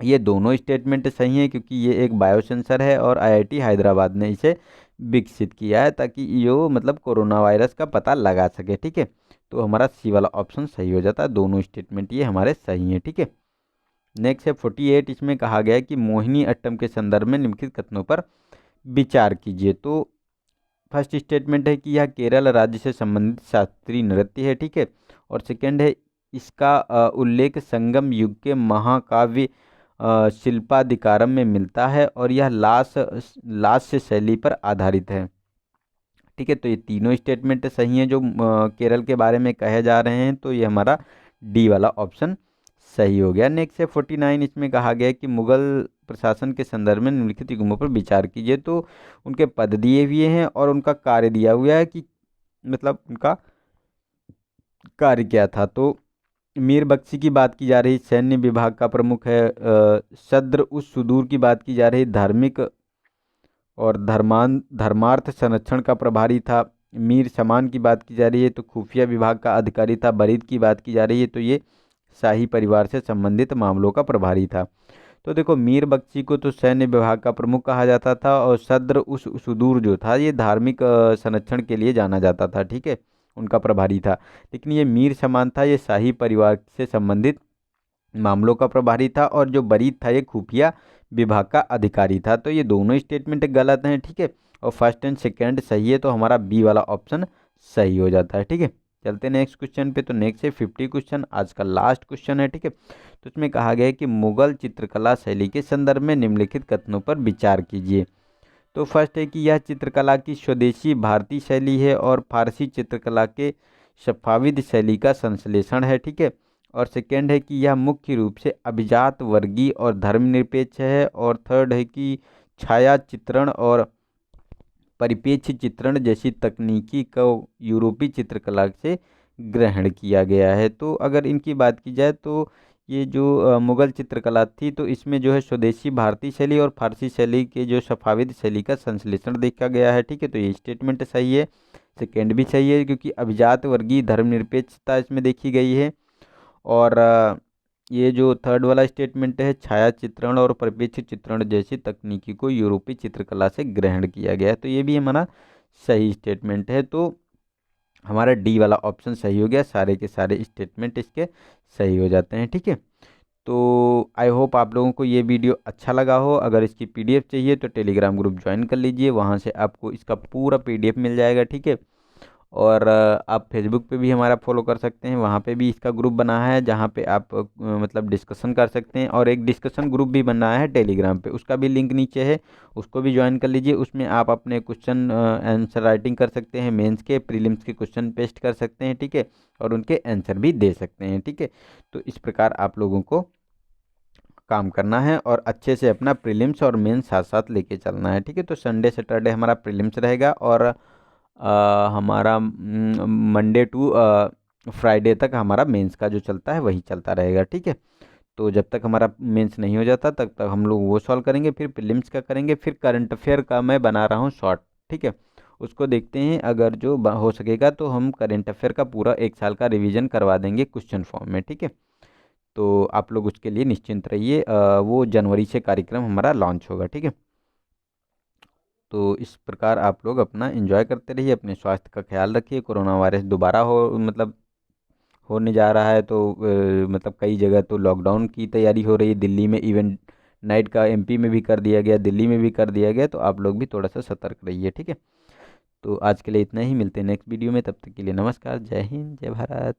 ये दोनों स्टेटमेंट सही हैं क्योंकि ये एक बायोसेंसर है और आईआईटी हैदराबाद ने इसे विकसित किया है ताकि यो मतलब कोरोना वायरस का पता लगा सके। ठीक है, तो हमारा सी वाला ऑप्शन सही हो जाता है। दोनों स्टेटमेंट ये हमारे सही हैं। ठीक है, नेक्स्ट है 48। इसमें कहा गया है कि मोहिनी अट्टम के संदर्भ में निम्नलिखित कथनों पर विचार कीजिए। तो फर्स्ट स्टेटमेंट है कि यह केरल राज्य से संबंधित शास्त्रीय नृत्य है। ठीक है, और सेकंड है इसका उल्लेख संगम युग के महाकाव्य शिल्पाधिकारम में मिलता है और यह लास्य शैली पर आधारित है। ठीक है, तो ये तीनों स्टेटमेंट सही हैं जो केरल के बारे में कहे जा रहे हैं। तो ये हमारा डी वाला ऑप्शन सही हो गया। नेक्स्ट है 49। इसमें कहा गया है कि मुगल प्रशासन के संदर्भ में निम्नलिखित युग्मों पर विचार कीजिए। तो उनके पद दिए हुए हैं और उनका कार्य दिया हुआ है कि मतलब उनका कार्य क्या था। तो मीर बख्शी की बात की जा रही, सैन्य विभाग का प्रमुख है। शद्र उस सुदूर की बात की जा रही, धार्मिक और धर्मार्थ संरक्षण का प्रभारी था। मीर समान की बात की जा रही है तो खुफिया विभाग का अधिकारी था। बरीद की बात की जा रही है तो ये शाही परिवार से संबंधित मामलों का प्रभारी था। तो देखो, मीर बख्शी को तो सैन्य विभाग का प्रमुख कहा जाता था और शद्र उस सुदूर जो था ये धार्मिक संरक्षण के लिए जाना जाता था। ठीक है, उनका प्रभारी था। लेकिन ये मीर समान था, ये शाही परिवार से संबंधित मामलों का प्रभारी था। और जो बरीद था ये खुफिया विभाग का अधिकारी था। तो ये दोनों स्टेटमेंट गलत हैं। ठीक है, और फर्स्ट एंड सेकेंड सही है तो हमारा बी वाला ऑप्शन सही हो जाता है। ठीक है, चलते हैं नेक्स्ट क्वेश्चन पे। तो नेक्स्ट है 50 क्वेश्चन, आज का लास्ट क्वेश्चन है। ठीक है, तो इसमें कहा गया है कि मुगल चित्रकला शैली के संदर्भ में निम्नलिखित कथनों पर विचार कीजिए। तो फर्स्ट है कि यह चित्रकला की स्वदेशी भारतीय शैली है और फारसी चित्रकला के सफाविद शैली का संश्लेषण है। ठीक है, और सेकेंड है कि यह मुख्य रूप से अभिजात वर्गीय और धर्मनिरपेक्ष है। और थर्ड है कि छाया चित्रण और परिप्रेक्ष्य चित्रण जैसी तकनीकी को यूरोपीय चित्रकला से ग्रहण किया गया है। तो अगर इनकी बात की जाए तो ये जो मुगल चित्रकला थी तो इसमें जो है स्वदेशी भारतीय शैली और फारसी शैली के जो सफाविद शैली का संश्लेषण देखा गया है। ठीक है, तो ये स्टेटमेंट सही है। सेकेंड भी सही है क्योंकि अभिजात वर्गीय धर्मनिरपेक्षता इसमें देखी गई है। और ये जो थर्ड वाला स्टेटमेंट है, छाया चित्रण और परिप्रेक्ष्य चित्रण जैसी तकनीकी को यूरोपीय चित्रकला से ग्रहण किया गया है। तो ये भी हमारा सही स्टेटमेंट है। तो हमारा डी वाला ऑप्शन सही हो गया, सारे के सारे स्टेटमेंट इसके सही हो जाते हैं। ठीक है, तो आई होप आप लोगों को ये वीडियो अच्छा लगा हो। अगर इसकी पीडीएफ चाहिए तो टेलीग्राम ग्रुप ज्वाइन कर लीजिए, वहाँ से आपको इसका पूरा पीडीएफ मिल जाएगा। ठीक है, और आप फेसबुक पे भी हमारा फॉलो कर सकते हैं, वहाँ पे भी इसका ग्रुप बना है जहाँ पे आप मतलब डिस्कशन कर सकते हैं। और एक डिस्कशन ग्रुप भी बना है टेलीग्राम पे, उसका भी लिंक नीचे है, उसको भी ज्वाइन कर लीजिए। उसमें आप अपने क्वेश्चन आंसर राइटिंग कर सकते हैं, मेंस के प्रीलिम्स के क्वेश्चन पेस्ट कर सकते हैं। ठीक है, और उनके आंसर भी दे सकते हैं। ठीक है, तो इस प्रकार आप लोगों को काम करना है और अच्छे से अपना प्रीलिम्स और मेंस साथ साथ लेके चलना है। ठीक है, तो संडे सैटरडे हमारा प्रीलिम्स रहेगा और हमारा मंडे टू फ्राइडे तक हमारा मेंस का जो चलता है वही चलता रहेगा। ठीक है, तो जब तक हमारा मेंस नहीं हो जाता तब तक हम लोग वो सॉल्व करेंगे, फिर प्रीलिम्स का करेंगे, फिर करंट अफेयर का मैं बना रहा हूँ शॉर्ट। ठीक है, उसको देखते हैं, अगर जो हो सकेगा तो हम करंट अफेयर का पूरा 1 साल का रिवीजन करवा देंगे क्वेश्चन फॉर्म में। ठीक है, तो आप लोग उसके लिए निश्चिंत रहिए, वो जनवरी से कार्यक्रम हमारा लॉन्च होगा। ठीक है, तो इस प्रकार आप लोग अपना एंजॉय करते रहिए, अपने स्वास्थ्य का ख्याल रखिए। कोरोना वायरस दोबारा मतलब होने जा रहा है तो मतलब कई जगह तो लॉकडाउन की तैयारी हो रही है। दिल्ली में इवन नाइट का एमपी में भी कर दिया गया, दिल्ली में भी कर दिया गया, तो आप लोग भी थोड़ा सा सतर्क रहिए। ठीक है, तो आज के लिए इतना ही, मिलते हैं नेक्स्ट वीडियो में, तब तक के लिए नमस्कार, जय हिंद, जय भारत।